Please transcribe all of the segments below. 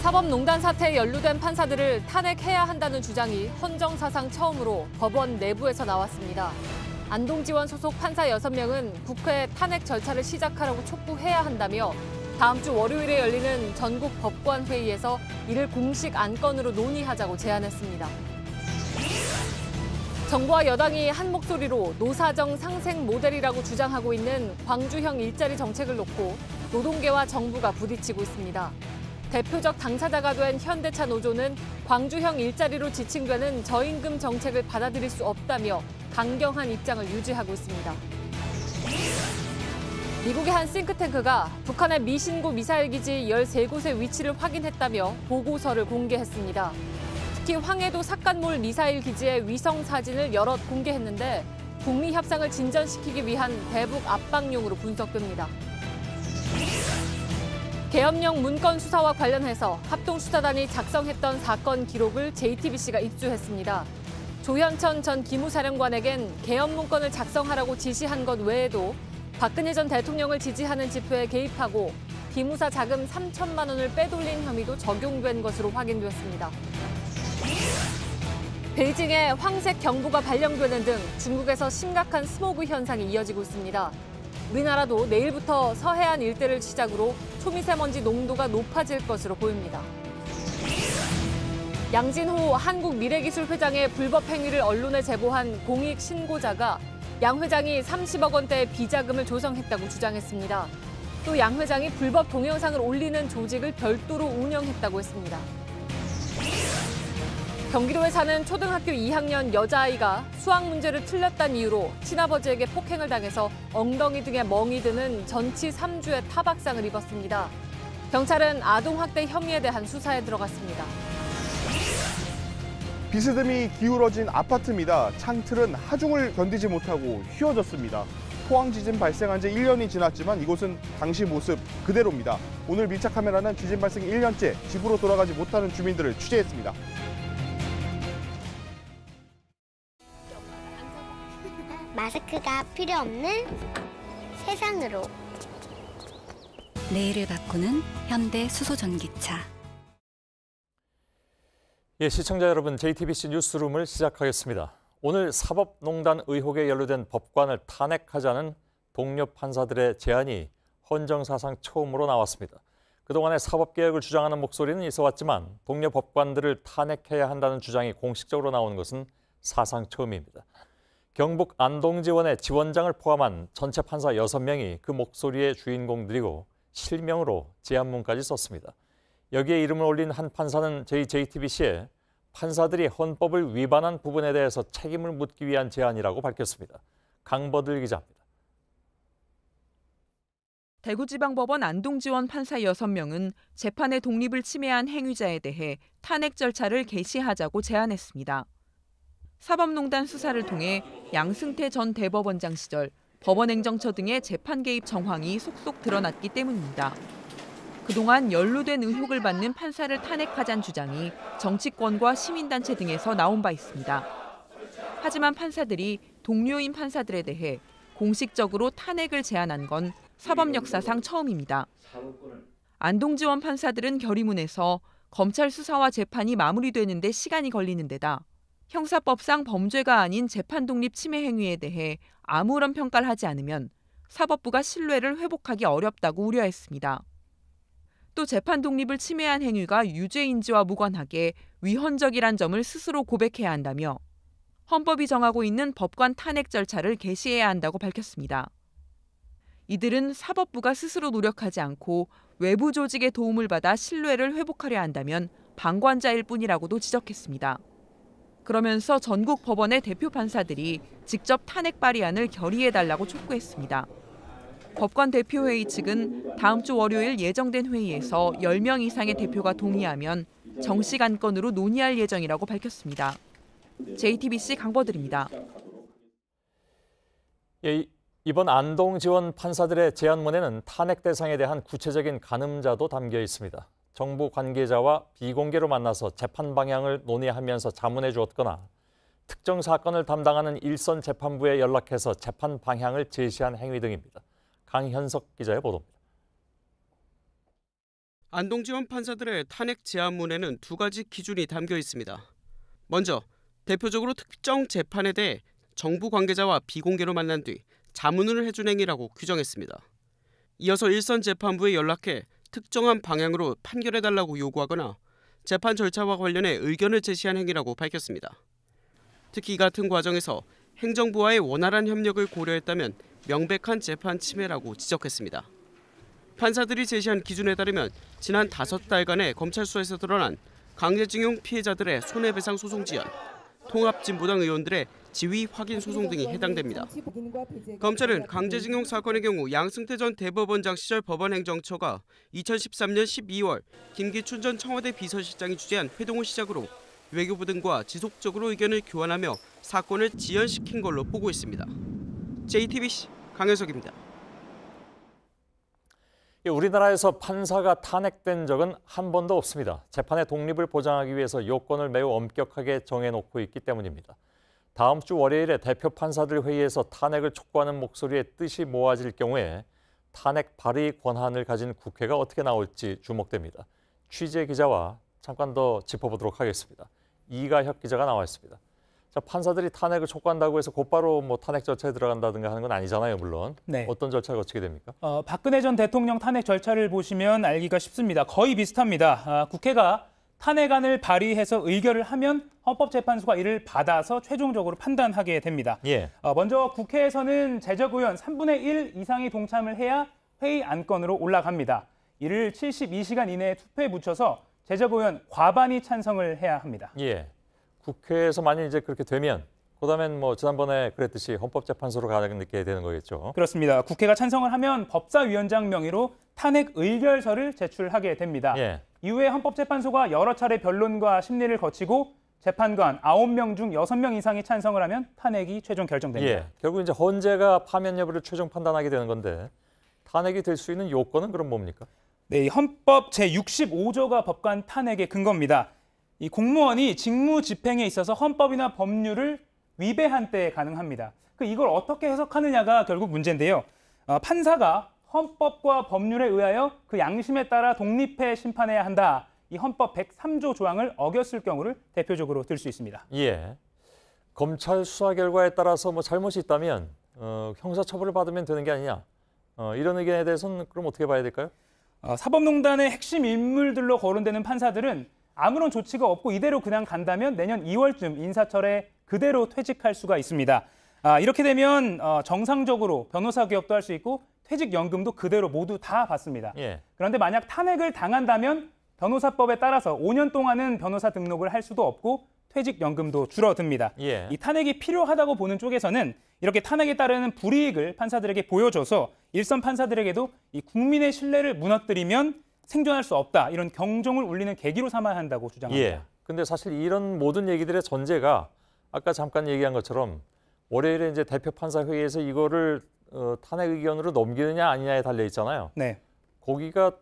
사법농단 사태에 연루된 판사들을 탄핵해야 한다는 주장이 헌정사상 처음으로 법원 내부에서 나왔습니다. 안동지원 소속 판사 6명은 국회 탄핵 절차를 시작하라고 촉구해야 한다며 다음 주 월요일에 열리는 전국 법관 회의에서 이를 공식 안건으로 논의하자고 제안했습니다. 정부와 여당이 한 목소리로 노사정 상생 모델이라고 주장하고 있는 광주형 일자리 정책을 놓고 노동계와 정부가 부딪히고 있습니다. 대표적 당사자가 된 현대차 노조는 광주형 일자리로 지칭되는 저임금 정책을 받아들일 수 없다며 강경한 입장을 유지하고 있습니다. 미국의 한 싱크탱크가 북한의 미신고 미사일 기지 13곳의 위치를 확인했다며 보고서를 공개했습니다. 특히 황해도 삭간몰 미사일 기지의 위성 사진을 여럿 공개했는데 북미 협상을 진전시키기 위한 대북 압박용으로 분석됩니다. 계엄령 문건 수사와 관련해서 합동수사단이 작성했던 사건 기록을 JTBC가 입수했습니다. 조현천 전 기무사령관에겐 계엄 문건을 작성하라고 지시한 것 외에도 박근혜 전 대통령을 지지하는 집회에 개입하고 기무사 자금 3천만 원을 빼돌린 혐의도 적용된 것으로 확인되었습니다. 베이징에 황색 경보가 발령되는 등 중국에서 심각한 스모그 현상이 이어지고 있습니다. 우리나라도 내일부터 서해안 일대를 시작으로 초미세먼지 농도가 높아질 것으로 보입니다. 양진호 한국미래기술회장의 불법 행위를 언론에 제보한 공익 신고자가 양 회장이 30억 원대의 비자금을 조성했다고 주장했습니다. 또 양 회장이 불법 동영상을 올리는 조직을 별도로 운영했다고 했습니다. 경기도에 사는 초등학교 2학년 여자아이가 수학 문제를 틀렸다는 이유로 친아버지에게 폭행을 당해서 엉덩이 등에 멍이 드는 전치 3주의 타박상을 입었습니다. 경찰은 아동학대 혐의에 대한 수사에 들어갔습니다. 비스듬히 기울어진 아파트입니다. 창틀은 하중을 견디지 못하고 휘어졌습니다. 포항 지진 발생한 지 1년이 지났지만 이곳은 당시 모습 그대로입니다. 오늘 밀착 카메라는 지진 발생 1년째 집으로 돌아가지 못하는 주민들을 취재했습니다. 마스크가 필요 없는 세상으로. 내일을 바꾸는 현대 수소전기차. 예, 시청자 여러분, JTBC 뉴스룸을 시작하겠습니다. 오늘 사법농단 의혹에 연루된 법관을 탄핵하자는 동료 판사들의 제안이 헌정사상 처음으로 나왔습니다. 그동안의 사법개혁을 주장하는 목소리는 있어왔지만 동료 법관들을 탄핵해야 한다는 주장이 공식적으로 나오는 것은 사상 처음입니다. 경북 안동지원의 지원장을 포함한 전체 판사 6명이 그 목소리의 주인공들이고 실명으로 제안문까지 썼습니다. 여기에 이름을 올린 한 판사는 저희 JTBC에 판사들이 헌법을 위반한 부분에 대해서 책임을 묻기 위한 제안이라고 밝혔습니다. 강버들 기자입니다. 대구지방법원 안동지원 판사 6명은 재판의 독립을 침해한 행위자에 대해 탄핵 절차를 개시하자고 제안했습니다. 사법농단 수사를 통해 양승태 전 대법원장 시절 법원행정처 등의 재판 개입 정황이 속속 드러났기 때문입니다. 그동안 연루된 의혹을 받는 판사를 탄핵하자는 주장이 정치권과 시민단체 등에서 나온 바 있습니다. 하지만 판사들이 동료인 판사들에 대해 공식적으로 탄핵을 제안한 건 사법 역사상 처음입니다. 안동지원 판사들은 결의문에서 검찰 수사와 재판이 마무리되는 데 시간이 걸리는 데다 형사법상 범죄가 아닌 재판 독립 침해 행위에 대해 아무런 평가를 하지 않으면 사법부가 신뢰를 회복하기 어렵다고 우려했습니다. 또 재판 독립을 침해한 행위가 유죄인지와 무관하게 위헌적이란 점을 스스로 고백해야 한다며 헌법이 정하고 있는 법관 탄핵 절차를 개시해야 한다고 밝혔습니다. 이들은 사법부가 스스로 노력하지 않고 외부 조직의 도움을 받아 신뢰를 회복하려 한다면 방관자일 뿐이라고도 지적했습니다. 그러면서 전국 법원의 대표 판사들이 직접 탄핵 발의안을 결의해달라고 촉구했습니다. 법관 대표회의 측은 다음 주 월요일 예정된 회의에서 10명 이상의 대표가 동의하면 정식 안건으로 논의할 예정이라고 밝혔습니다. JTBC 강버들입니다. 예, 이번 안동지원 판사들의 제안문에는 탄핵 대상에 대한 구체적인 가늠자도 담겨 있습니다. 정부 관계자와 비공개로 만나서 재판 방향을 논의하면서 자문해 주었거나 특정 사건을 담당하는 일선 재판부에 연락해서 재판 방향을 제시한 행위 등입니다. 강현석 기자의 보도입니다. 안동지원 판사들의 탄핵 제안문에는 두 가지 기준이 담겨 있습니다. 먼저 대표적으로 특정 재판에 대해 정부 관계자와 비공개로 만난 뒤 자문을 해준 행위라고 규정했습니다. 이어서 일선 재판부에 연락해 특정한 방향으로 판결해달라고 요구하거나 재판 절차와 관련해 의견을 제시한 행위라고 밝혔습니다. 특히 이 같은 과정에서 행정부와의 원활한 협력을 고려했다면 명백한 재판 침해라고 지적했습니다. 판사들이 제시한 기준에 따르면 지난 5달간의 검찰 수사에서 드러난 강제징용 피해자들의 손해배상 소송 지연, 통합진보당 의원들의 지위 확인 소송 등이 해당됩니다. 검찰은 강제징용 사건의 경우 양승태 전 대법원장 시절 법원행정처가 2013년 12월 김기춘 전 청와대 비서실장이 주재한 회동을 시작으로 외교부 등과 지속적으로 의견을 교환하며 사건을 지연시킨 걸로 보고 있습니다. JTBC 강현석입니다. 우리나라에서 판사가 탄핵된 적은 한 번도 없습니다. 재판의 독립을 보장하기 위해서 요건을 매우 엄격하게 정해놓고 있기 때문입니다. 다음 주 월요일에 대표 판사들 회의에서 탄핵을 촉구하는 목소리의 뜻이 모아질 경우에 탄핵 발의 권한을 가진 국회가 어떻게 나올지 주목됩니다. 취재 기자와 잠깐 더 짚어보도록 하겠습니다. 이가혁 기자가 나와 있습니다. 자, 판사들이 탄핵을 촉구한다고 해서 곧바로 탄핵 절차에 들어간다든가 하는 건 아니잖아요, 물론. 네. 어떤 절차가 거치게 됩니까? 박근혜 전 대통령 탄핵 절차를 보시면 알기가 쉽습니다. 거의 비슷합니다. 국회가 탄핵안을 발의해서 의결을 하면 헌법재판소가 이를 받아서 최종적으로 판단하게 됩니다. 예. 먼저 국회에서는 재적 의원 3분의 1 이상이 동참을 해야 회의 안건으로 올라갑니다. 이를 72시간 이내에 투표에 붙여서 재적 의원 과반이 찬성을 해야 합니다. 예. 국회에서 만약 이제 그렇게 되면 그다음엔 지난번에 그랬듯이 헌법재판소로 가게 되는 거겠죠. 그렇습니다. 국회가 찬성을 하면 법사위원장 명의로 탄핵 의결서를 제출하게 됩니다. 예. 이후에 헌법재판소가 여러 차례 변론과 심리를 거치고 재판관 9명 중 6명 이상이 찬성을 하면 탄핵이 최종 결정됩니다. 예. 결국 이제 헌재가 파면 여부를 최종 판단하게 되는 건데 탄핵이 될 수 있는 요건은 그럼 뭡니까? 네, 헌법 제65조가 법관 탄핵의 근거입니다. 이 공무원이 직무 집행에 있어서 헌법이나 법률을 위배한 때 가능합니다. 이걸 어떻게 해석하느냐가 결국 문제인데요. 판사가 헌법과 법률에 의하여 그 양심에 따라 독립해 심판해야 한다. 이 헌법 103조 조항을 어겼을 경우를 대표적으로 들 수 있습니다. 예. 검찰 수사 결과에 따라서 잘못이 있다면 형사처벌을 받으면 되는 게 아니냐. 이런 의견에 대해서는 그럼 어떻게 봐야 될까요? 사법농단의 핵심 인물들로 거론되는 판사들은 아무런 조치가 없고 이대로 그냥 간다면 내년 2월쯤 인사철에 그대로 퇴직할 수가 있습니다. 이렇게 되면 정상적으로 변호사 개업도 할 수 있고 퇴직연금도 그대로 모두 다 받습니다. 예. 그런데 만약 탄핵을 당한다면 변호사법에 따라서 5년 동안은 변호사 등록을 할 수도 없고 퇴직연금도 줄어듭니다. 예. 이 탄핵이 필요하다고 보는 쪽에서는 이렇게 탄핵에 따르는 불이익을 판사들에게 보여줘서 일선 판사들에게도 이 국민의 신뢰를 무너뜨리면 생존할 수 없다. 이런 경종을 울리는 계기로 삼아야 한다고 주장합니다. 예. 근데 사실 이런 모든 얘기들의 전제가 아까 잠깐 얘기한 것처럼 월요일에 이제 대표 판사 회의에서 이거를 탄핵 의견으로 넘기느냐 아니냐에 달려 있잖아요. 네. 거기가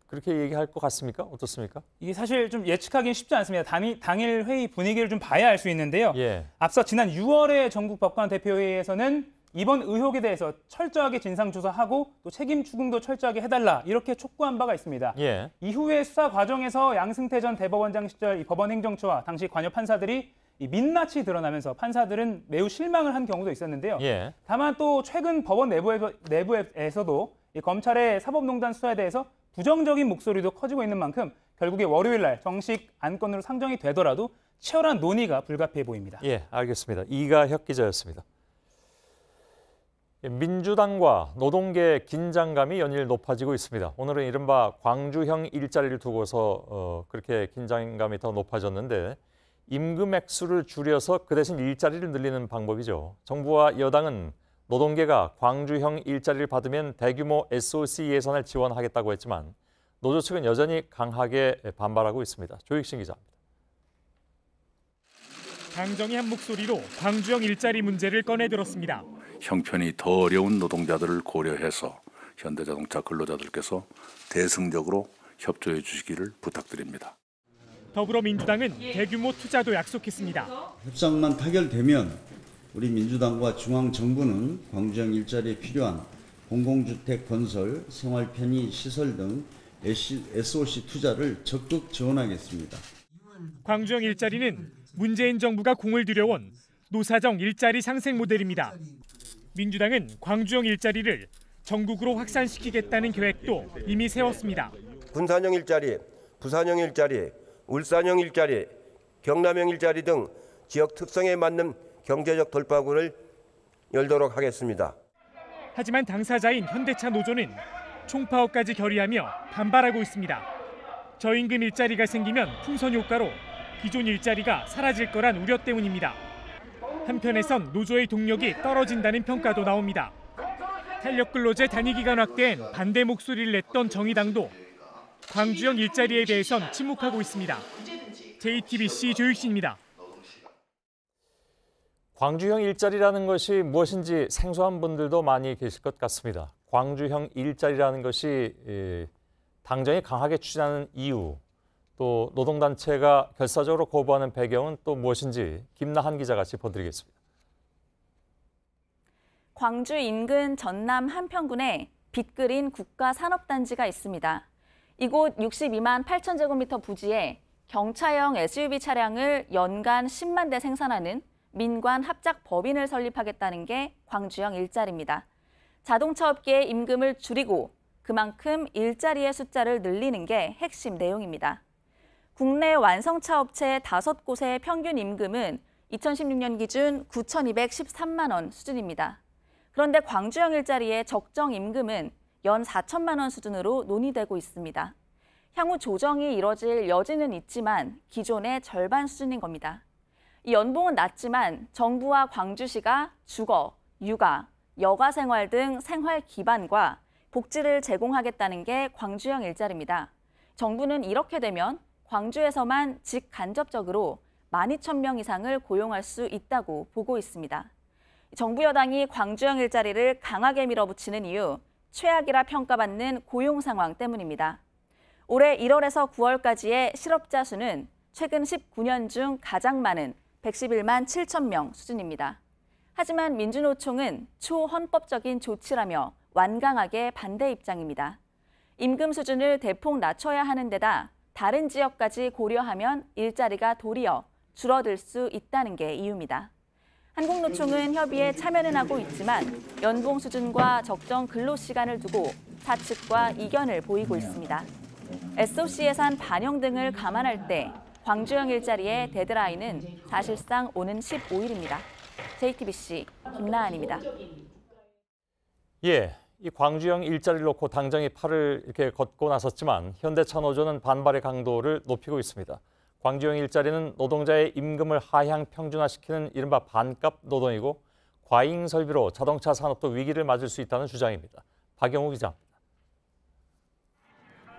그렇게 얘기할 것 같습니까? 어떻습니까? 이게 사실 좀 예측하기는 쉽지 않습니다. 당일 회의 분위기를 좀 봐야 알 수 있는데요. 예. 앞서 지난 6월에 전국 법관 대표회의에서는 이번 의혹에 대해서 철저하게 진상조사하고 또 책임 추궁도 철저하게 해달라 이렇게 촉구한 바가 있습니다. 예. 이후에 수사 과정에서 양승태 전 대법원장 시절 이 법원 행정처와 당시 관여 판사들이 이 민낯이 드러나면서 판사들은 매우 실망을 한 경우도 있었는데요. 예. 다만 또 최근 법원 내부에서도 이 검찰의 사법농단 수사에 대해서 부정적인 목소리도 커지고 있는 만큼 결국에 월요일 날 정식 안건으로 상정이 되더라도 치열한 논의가 불가피해 보입니다. 예, 알겠습니다. 이가혁 기자였습니다. 민주당과 노동계의 긴장감이 연일 높아지고 있습니다. 오늘은 이른바 광주형 일자리를 두고서 그렇게 긴장감이 더 높아졌는데 임금 액수를 줄여서 그 대신 일자리를 늘리는 방법이죠. 정부와 여당은 노동계가 광주형 일자리를 받으면 대규모 SOC 예산을 지원하겠다고 했지만 노조 측은 여전히 강하게 반발하고 있습니다. 조익신 기자입니다. 당정이 한 목소리로 광주형 일자리 문제를 꺼내들었습니다. 형편이 더 어려운 노동자들을 고려해서 현대자동차 근로자들께서 대승적으로 협조해 주시기를 부탁드립니다. 더불어민주당은 대규모 투자도 약속했습니다. 협상만 타결되면 우리 민주당과 중앙정부는 광주형 일자리에 필요한 공공주택 건설, 생활편의 시설 등 SOC 투자를 적극 지원하겠습니다. 광주형 일자리는 문재인 정부가 공을 들여온 노사정 일자리 상생 모델입니다. 민주당은 광주형 일자리를 전국으로 확산시키겠다는 계획도 이미 세웠습니다. 군산형 일자리, 부산형 일자리, 울산형 일자리, 경남형 일자리 등 지역 특성에 맞는 경제적 돌파구를 열도록 하겠습니다. 하지만 당사자인 현대차 노조는 총파업까지 결의하며 반발하고 있습니다. 저임금 일자리가 생기면 풍선 효과로 기존 일자리가 사라질 거란 우려 때문입니다. 한편에선 노조의 동력이 떨어진다는 평가도 나옵니다. 탄력근로제 단위기간 확대엔 반대 목소리를 냈던 정의당도 광주형 일자리에 대해선 침묵하고 있습니다. JTBC 조익신입니다. 광주형 일자리라는 것이 무엇인지 생소한 분들도 많이 계실 것 같습니다. 광주형 일자리라는 것이 당정이 강하게 추진하는 이유, 또 노동단체가 결사적으로 거부하는 배경은 또 무엇인지 김나한 기자가 짚어드리겠습니다. 광주 인근 전남 한평군에 빚그린 국가산업단지가 있습니다. 이곳 62만 8천 제곱미터 부지에 경차형 SUV 차량을 연간 10만 대 생산하는 민관 합작 법인을 설립하겠다는 게 광주형 일자리입니다. 자동차 업계의 임금을 줄이고 그만큼 일자리의 숫자를 늘리는 게 핵심 내용입니다. 국내 완성차 업체 5곳의 평균 임금은 2016년 기준 9,213만 원 수준입니다. 그런데 광주형 일자리의 적정 임금은 연 4천만 원 수준으로 논의되고 있습니다. 향후 조정이 이뤄질 여지는 있지만 기존의 절반 수준인 겁니다. 이 연봉은 낮지만 정부와 광주시가 주거, 육아, 여가 생활 등 생활 기반과 복지를 제공하겠다는 게 광주형 일자리입니다. 정부는 이렇게 되면 광주에서만 직간접적으로 12,000명 이상을 고용할 수 있다고 보고 있습니다. 정부 여당이 광주형 일자리를 강하게 밀어붙이는 이유, 최악이라 평가받는 고용 상황 때문입니다. 올해 1월에서 9월까지의 실업자 수는 최근 19년 중 가장 많은 111만 7천 명 수준입니다. 하지만 민주노총은 초헌법적인 조치라며 완강하게 반대 입장입니다. 임금 수준을 대폭 낮춰야 하는 데다 다른 지역까지 고려하면 일자리가 도리어 줄어들 수 있다는 게 이유입니다. 한국노총은 협의에 참여는 하고 있지만 연봉 수준과 적정 근로시간을 두고 사측과 이견을 보이고 있습니다. SOC 예산 반영 등을 감안할 때 광주형 일자리의 데드라인은 사실상 오는 15일입니다. JTBC 김나한입니다. 예, 이 광주형 일자리를 놓고 당정이 팔을 이렇게 걷고 나섰지만 현대차 노조는 반발의 강도를 높이고 있습니다. 광주형 일자리는 노동자의 임금을 하향 평준화시키는 이른바 반값 노동이고 과잉 설비로 자동차 산업도 위기를 맞을 수 있다는 주장입니다. 박영우 기자입니다.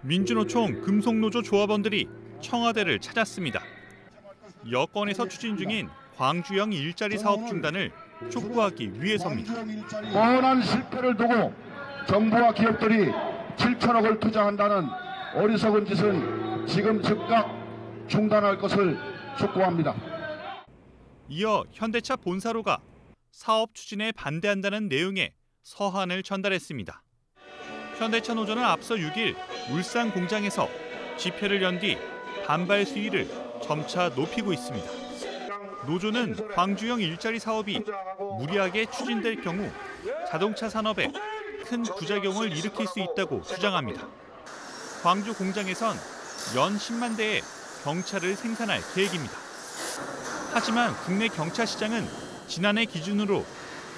민주노총 금속노조 조합원들이 청와대를 찾았습니다. 여권에서 추진 중인 광주형 일자리 사업 중단을 촉구하기 위해서입니다. 뻔한 실패를 두고 정부와 기업들이 7천억을 투자한다는 어리석은 짓은 지금 즉각 중단할 것을 촉구합니다. 이어 현대차 본사로가 사업 추진에 반대한다는 내용의 서한을 전달했습니다. 현대차 노조는 앞서 6일 울산 공장에서 집회를 연 뒤 반발 수위를 점차 높이고 있습니다. 노조는 광주형 일자리 사업이 무리하게 추진될 경우 자동차 산업에 큰 부작용을 일으킬 수 있다고 주장합니다. 광주 공장에선 연 10만 대의 경차를 생산할 계획입니다. 하지만 국내 경차 시장은 지난해 기준으로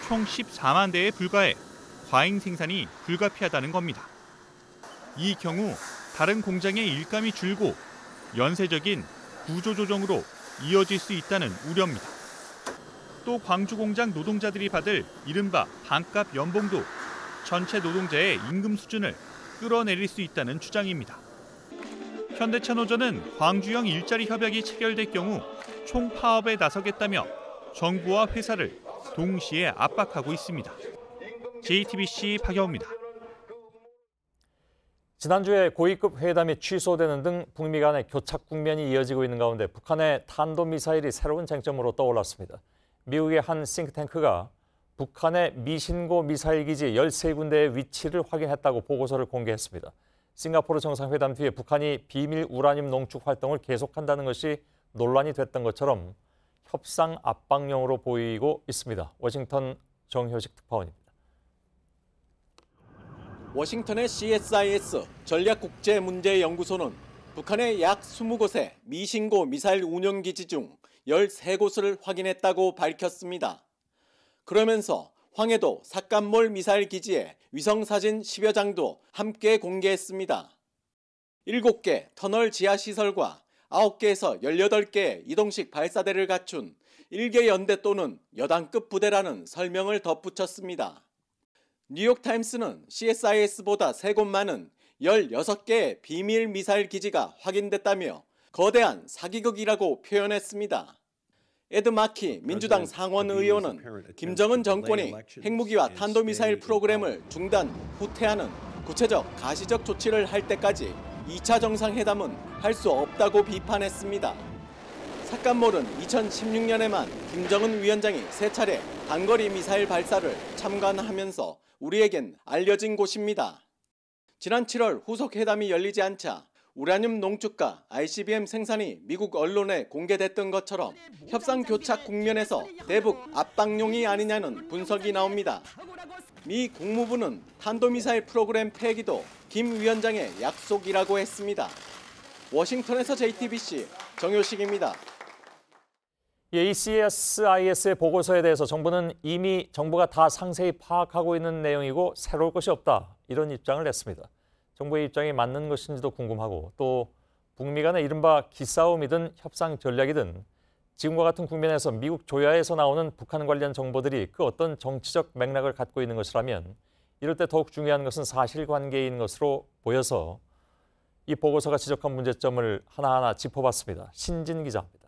총 14만 대에 불과해 과잉 생산이 불가피하다는 겁니다. 이 경우 다른 공장의 일감이 줄고 연쇄적인 구조조정으로 이어질 수 있다는 우려입니다. 또 광주 공장 노동자들이 받을 이른바 반값 연봉도 전체 노동자의 임금 수준을 끌어내릴 수 있다는 주장입니다. 현대차 노조는 광주형 일자리 협약이 체결될 경우 총파업에 나서겠다며 정부와 회사를 동시에 압박하고 있습니다. JTBC 박영우입니다. 지난주에 고위급 회담이 취소되는 등 북미 간의 교착 국면이 이어지고 있는 가운데 북한의 탄도미사일이 새로운 쟁점으로 떠올랐습니다. 미국의 한 싱크탱크가 북한의 미신고 미사일 기지 13군데의 위치를 확인했다고 보고서를 공개했습니다. 싱가포르 정상회담 뒤에 북한이 비밀 우라늄 농축 활동을 계속한다는 것이 논란이 됐던 것처럼 협상 압박용으로 보이고 있습니다. 워싱턴 정효식 특파원입니다. 워싱턴의 CSIS 전략국제문제연구소는 북한의 약 20곳의 미신고 미사일 운영기지 중 13곳을 확인했다고 밝혔습니다. 그러면서 황해도 삿간몰 미사일 기지의 위성사진 10여 장도 함께 공개했습니다. 7개 터널 지하시설과 9개에서 18개의 이동식 발사대를 갖춘 1개 연대 또는 여단급 부대라는 설명을 덧붙였습니다. 뉴욕타임스는 CSIS보다 3곳 많은 16개의 비밀 미사일 기지가 확인됐다며 거대한 사기극이라고 표현했습니다. 에드 마키 민주당 상원 의원은 김정은 정권이 핵무기와 탄도미사일 프로그램을 중단, 후퇴하는 구체적 가시적 조치를 할 때까지 2차 정상회담은 할 수 없다고 비판했습니다. 삿간몰은 2016년에만 김정은 위원장이 3차례 단거리 미사일 발사를 참관하면서 우리에겐 알려진 곳입니다. 지난 7월 후속 회담이 열리지 않자 우라늄 농축과 ICBM 생산이 미국 언론에 공개됐던 것처럼 협상 교착 국면에서 대북 압박용이 아니냐는 분석이 나옵니다. 미 국무부는 탄도미사일 프로그램 폐기도 김 위원장의 약속이라고 했습니다. 워싱턴에서 JTBC 정효식입니다. 이 CSIS의 보고서에 대해서 정부는 이미 정부가 다 상세히 파악하고 있는 내용이고 새로울 것이 없다, 이런 입장을 냈습니다. 정부의 입장이 맞는 것인지도 궁금하고, 또 북미 간의 이른바 기싸움이든 협상 전략이든 지금과 같은 국면에서 미국 조야에서 나오는 북한 관련 정보들이 그 어떤 정치적 맥락을 갖고 있는 것이라면 이럴 때 더욱 중요한 것은 사실관계인 것으로 보여서 이 보고서가 지적한 문제점을 하나하나 짚어봤습니다. 신진 기자입니다.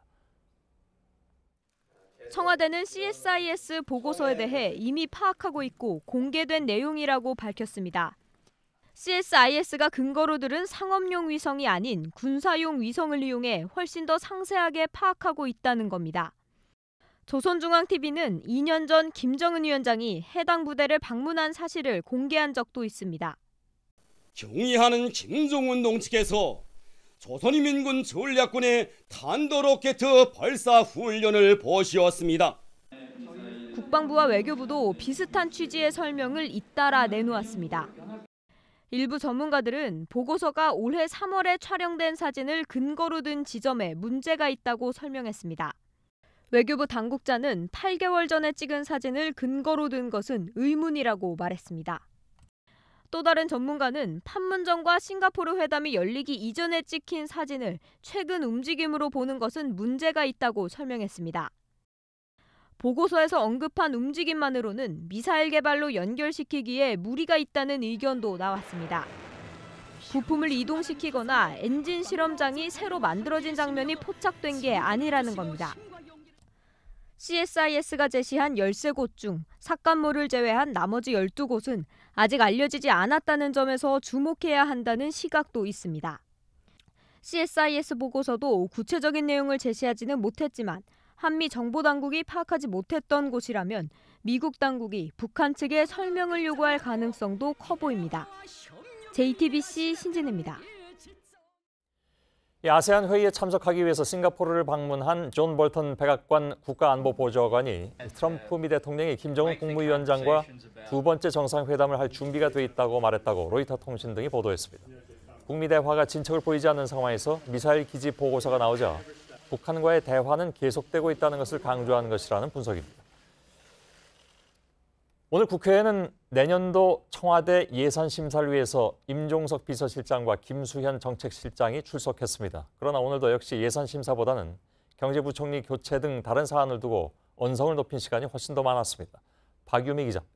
청와대는 CSIS 보고서에 대해 이미 파악하고 있고 공개된 내용이라고 밝혔습니다. CSIS가 근거로 들은 상업용 위성이 아닌 군사용 위성을 이용해 훨씬 더 상세하게 파악하고 있다는 겁니다. 조선중앙TV는 2년 전 김정은 위원장이 해당 부대를 방문한 사실을 공개한 적도 있습니다. 경의하는 김정은 동측에서 조선인민군 전략군의 탄도로켓 발사 훈련을 보시었습니다. 국방부와 외교부도 비슷한 취지의 설명을 잇따라 내놓았습니다. 일부 전문가들은 보고서가 올해 3월에 촬영된 사진을 근거로 든 지점에 문제가 있다고 설명했습니다. 외교부 당국자는 8개월 전에 찍은 사진을 근거로 든 것은 의문이라고 말했습니다. 또 다른 전문가는 판문점과 싱가포르 회담이 열리기 이전에 찍힌 사진을 최근 움직임으로 보는 것은 문제가 있다고 설명했습니다. 보고서에서 언급한 움직임만으로는 미사일 개발로 연결시키기에 무리가 있다는 의견도 나왔습니다. 부품을 이동시키거나 엔진 실험장이 새로 만들어진 장면이 포착된 게 아니라는 겁니다. CSIS가 제시한 13곳 중 삿간몰을 제외한 나머지 12곳은 아직 알려지지 않았다는 점에서 주목해야 한다는 시각도 있습니다. CSIS 보고서도 구체적인 내용을 제시하지는 못했지만 한미 정보당국이 파악하지 못했던 곳이라면 미국 당국이 북한 측에 설명을 요구할 가능성도 커 보입니다. JTBC 신진입니다. 아세안 회의에 참석하기 위해서 싱가포르를 방문한 존 볼턴 백악관 국가안보보좌관이 트럼프 미 대통령이 김정은 국무위원장과 두 번째 정상회담을 할 준비가 돼 있다고 말했다고 로이터 통신 등이 보도했습니다. 북미 대화가 진척을 보이지 않는 상황에서 미사일 기지 보고서가 나오자 북한과의 대화는 계속되고 있다는 것을 강조한 것이라는 분석입니다. 오늘 국회에는 내년도 청와대 예산심사를 위해서 임종석 비서실장과 김수현 정책실장이 출석했습니다. 그러나 오늘도 역시 예산심사보다는 경제부총리 교체 등 다른 사안을 두고 언성을 높인 시간이 훨씬 더 많았습니다. 박유미 기자입니다.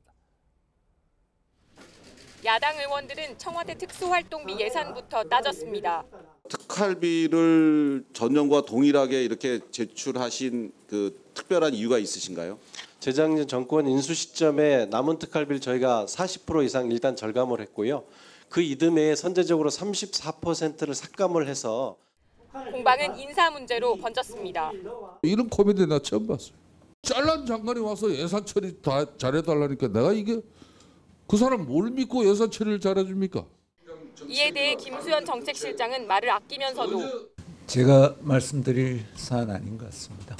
야당 의원들은 청와대 특수활동비 예산부터 따졌습니다. 특활비를 전년과 동일하게 이렇게 제출하신 그 특별한 이유가 있으신가요? 재작년 정권 인수 시점에 남은 특활비를 저희가 40% 이상 일단 절감을 했고요. 그 이듬해에 선제적으로 34%를 삭감을 해서 공방은 인사 문제로 번졌습니다. 이런 코미디 나 처음 봤어요. 잘난 장관이 와서 예산 처리 다 잘해달라니까 내가 이게 그 사람 뭘 믿고 예산 처리를 잘해줍니까? 이에 대해 김수현 정책실장은 말을 아끼면서도 제가 말씀드릴 사안 아닌 것 같습니다.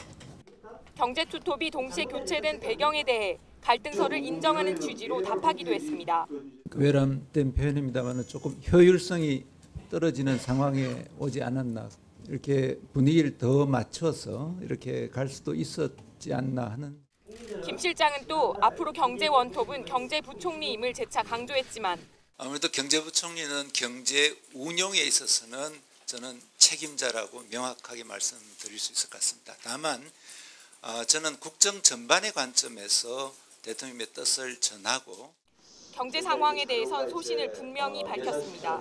경제투톱이 동시에 교체된 배경에 대해 갈등설을 인정하는 취지로 답하기도 했습니다. 외람된 표현입니다만 조금 효율성이 떨어지는 상황에 오지 않았나, 이렇게 분위기를 더 맞춰서 이렇게 갈 수도 있었지 않나 하는. 김 실장은 또 앞으로 경제 원톱은 경제부총리임을 재차 강조했지만 아무래도 경제부총리는 경제 운용에 있어서는 저는 책임자라고 명확하게 말씀드릴 수 있을 것 같습니다. 다만 저는 국정 전반의 관점에서 대통령의 뜻을 전하고 경제 상황에 대해선 소신을 분명히 밝혔습니다.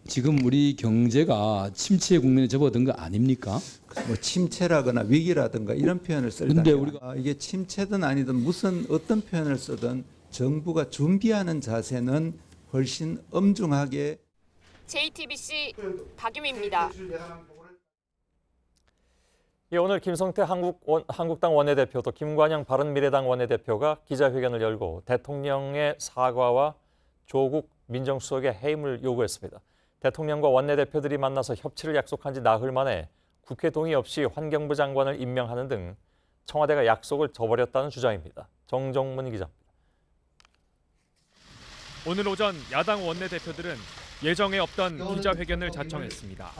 지금 우리 경제가 침체 국면에 접어든 거 아닙니까? 뭐 침체라거나 위기라든가 이런 표현을 쓸다. 근데 우리가 이게 침체든 아니든 어떤 표현을 쓰든 정부가 준비하는 자세는 훨씬 엄중하게. JTBC 박유미입니다. 예, 오늘 김성태 한국당 원내대표 또 김관영 바른미래당 원내대표가 기자회견을 열고 대통령의 사과와 조국 민정수석의 해임을 요구했습니다. 대통령과 원내대표들이 만나서 협치를 약속한 지 나흘 만에 국회 동의 없이 환경부 장관을 임명하는 등 청와대가 약속을 저버렸다는 주장입니다. 정정문 기자입니다. 오늘 오전 야당 원내대표들은 예정에 없던 기자회견을 자청했습니다.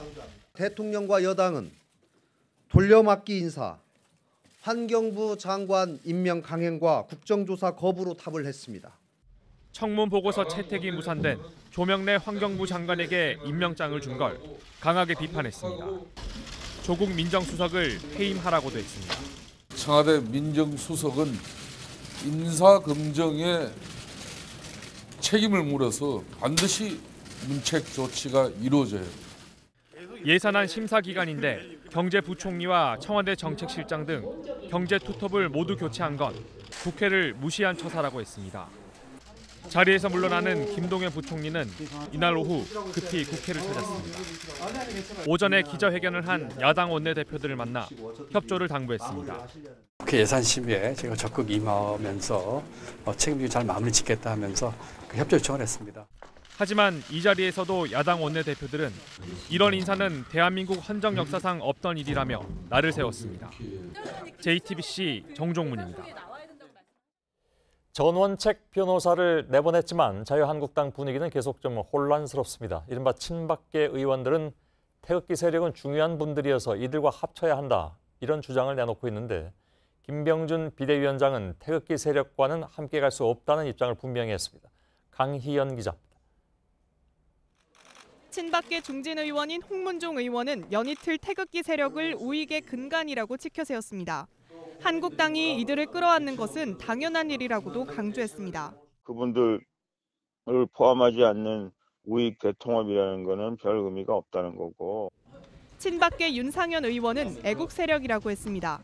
대통령과 여당은 돌려막기 인사, 환경부 장관 임명 강행과 국정조사 거부로 답을 했습니다. 청문 보고서 채택이 무산된 조명래 환경부 장관에게 임명장을 준 걸 강하게 비판했습니다. 조국 민정수석을 해임하라고도 했습니다. 청와대 민정수석은 인사검증에 책임을 물어서 반드시 문책 조치가 이루어져야 합니다. 예산안 심사 기간인데 경제부총리와 청와대 정책실장 등 경제투톱을 모두 교체한 건 국회를 무시한 처사라고 했습니다. 자리에서 물러나는 김동연 부총리는 이날 오후 급히 국회를 찾았습니다. 오전에 기자회견을 한 야당 원내대표들을 만나 협조를 당부했습니다. 국회 예산심의에 제가 적극 임하면서 책임지고 잘 마무리 짓겠다 하면서 협조 요청을 했습니다. 하지만 이 자리에서도 야당 원내대표들은 이런 인사는 대한민국 헌정 역사상 없던 일이라며 날을 세웠습니다. JTBC 정종문입니다. 전원책 변호사를 내보냈지만 자유한국당 분위기는 계속 좀 혼란스럽습니다. 이른바 친박계 의원들은 태극기 세력은 중요한 분들이어서 이들과 합쳐야 한다, 이런 주장을 내놓고 있는데 김병준 비대위원장은 태극기 세력과는 함께 갈 수 없다는 입장을 분명히 했습니다. 강희연 기자입니다. 친박계 중진 의원인 홍문종 의원은 연이틀 태극기 세력을 우익의 근간이라고 치켜세웠습니다. 한국당이 이들을 끌어안는 것은 당연한 일이라고도 강조했습니다. 그분들을 포함하지 않는 우익 대통합이라는 것은 별 의미가 없다는 거고. 친박계 윤상현 의원은 애국 세력이라고 했습니다.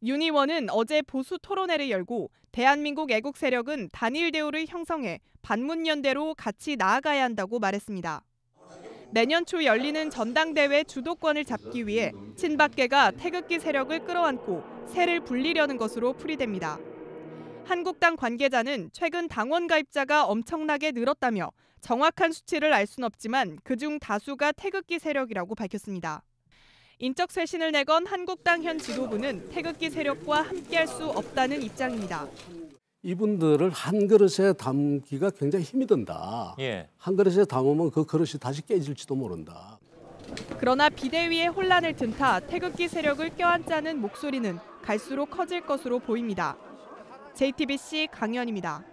윤 의원은 어제 보수 토론회를 열고 대한민국 애국 세력은 단일 대우를 형성해 반문연대로 같이 나아가야 한다고 말했습니다. 내년 초 열리는 전당대회 주도권을 잡기 위해 친박계가 태극기 세력을 끌어안고 세를 불리려는 것으로 풀이됩니다. 한국당 관계자는 최근 당원 가입자가 엄청나게 늘었다며 정확한 수치를 알 수는 없지만 그중 다수가 태극기 세력이라고 밝혔습니다. 인적 쇄신을 내건 한국당 현 지도부는 태극기 세력과 함께할 수 없다는 입장입니다. 이분들을 한 그릇에 담기가 굉장히 힘이 든다. 한 그릇에 담으면 그 그릇이 다시 깨질지도 모른다. 그러나 비대위의 혼란을 틈타 태극기 세력을 껴안자는 목소리는 갈수록 커질 것으로 보입니다. JTBC 강연입니다.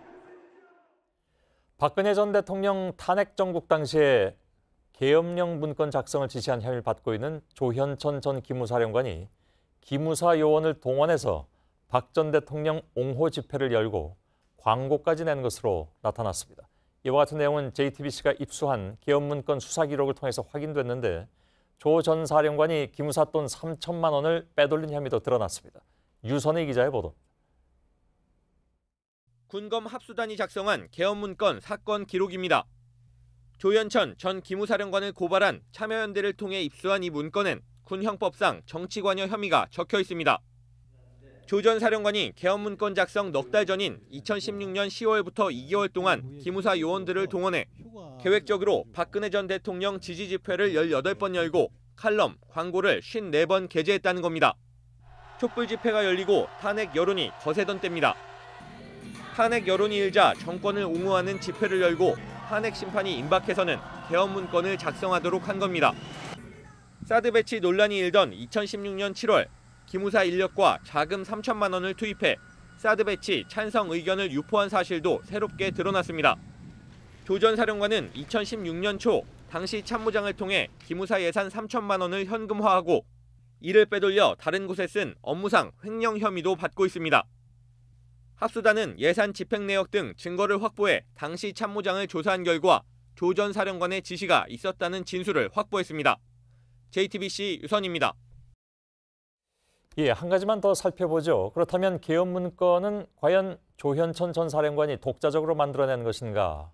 박근혜 전 대통령 탄핵 정국 당시에 계엄령 문건 작성을 지시한 혐의를 받고 있는 조현천 전 기무사령관이 기무사 요원을 동원해서 박 전 대통령 옹호 집회를 열고 광고까지 낸 것으로 나타났습니다. 이와 같은 내용은 JTBC가 입수한 계엄 문건 수사 기록을 통해서 확인됐는데 조 전 사령관이 기무사 돈 3천만 원을 빼돌린 혐의도 드러났습니다. 유선희 기자의 보도입니다. 군검 합수단이 작성한 계엄 문건 사건 기록입니다. 조현천 전 기무사령관을 고발한 참여연대를 통해 입수한 이 문건엔 군 형법상 정치관여 혐의가 적혀 있습니다. 조 전 사령관이 개헌 문건 작성 넉 달 전인 2016년 10월부터 2개월 동안 기무사 요원들을 동원해 계획적으로 박근혜 전 대통령 지지 집회를 18번 열고 칼럼, 광고를 54번 게재했다는 겁니다. 촛불 집회가 열리고 탄핵 여론이 거세던 때입니다. 탄핵 여론이 일자 정권을 옹호하는 집회를 열고 탄핵 심판이 임박해서는 개헌 문건을 작성하도록 한 겁니다. 사드 배치 논란이 일던 2016년 7월 기무사 인력과 자금 3천만 원을 투입해 사드 배치 찬성 의견을 유포한 사실도 새롭게 드러났습니다. 조 전 사령관은 2016년 초 당시 참모장을 통해 기무사 예산 3천만 원을 현금화하고 이를 빼돌려 다른 곳에 쓴 업무상 횡령 혐의도 받고 있습니다. 합수단은 예산 집행 내역 등 증거를 확보해 당시 참모장을 조사한 결과 조 전 사령관의 지시가 있었다는 진술을 확보했습니다. JTBC 유선입니다. 예, 한 가지만 더 살펴보죠. 그렇다면 개헌 문건은 과연 조현천 전 사령관이 독자적으로 만들어낸 것인가?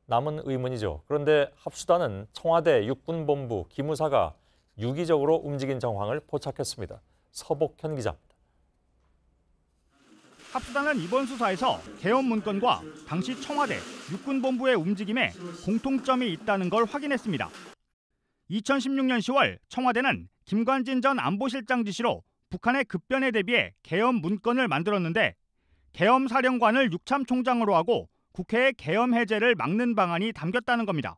남은 의문이죠. 그런데 합수단은 청와대 육군본부 기무사가 유기적으로 움직인 정황을 포착했습니다. 서복현 기자입니다. 합수단은 이번 수사에서 개헌 문건과 당시 청와대 육군본부의 움직임에 공통점이 있다는 걸 확인했습니다. 2016년 10월 청와대는 김관진 전 안보실장 지시로 북한의 급변에 대비해 개헌 문건을 만들었는데 계엄 사령관을 육참총장으로 하고 국회의 계엄 해제를 막는 방안이 담겼다는 겁니다.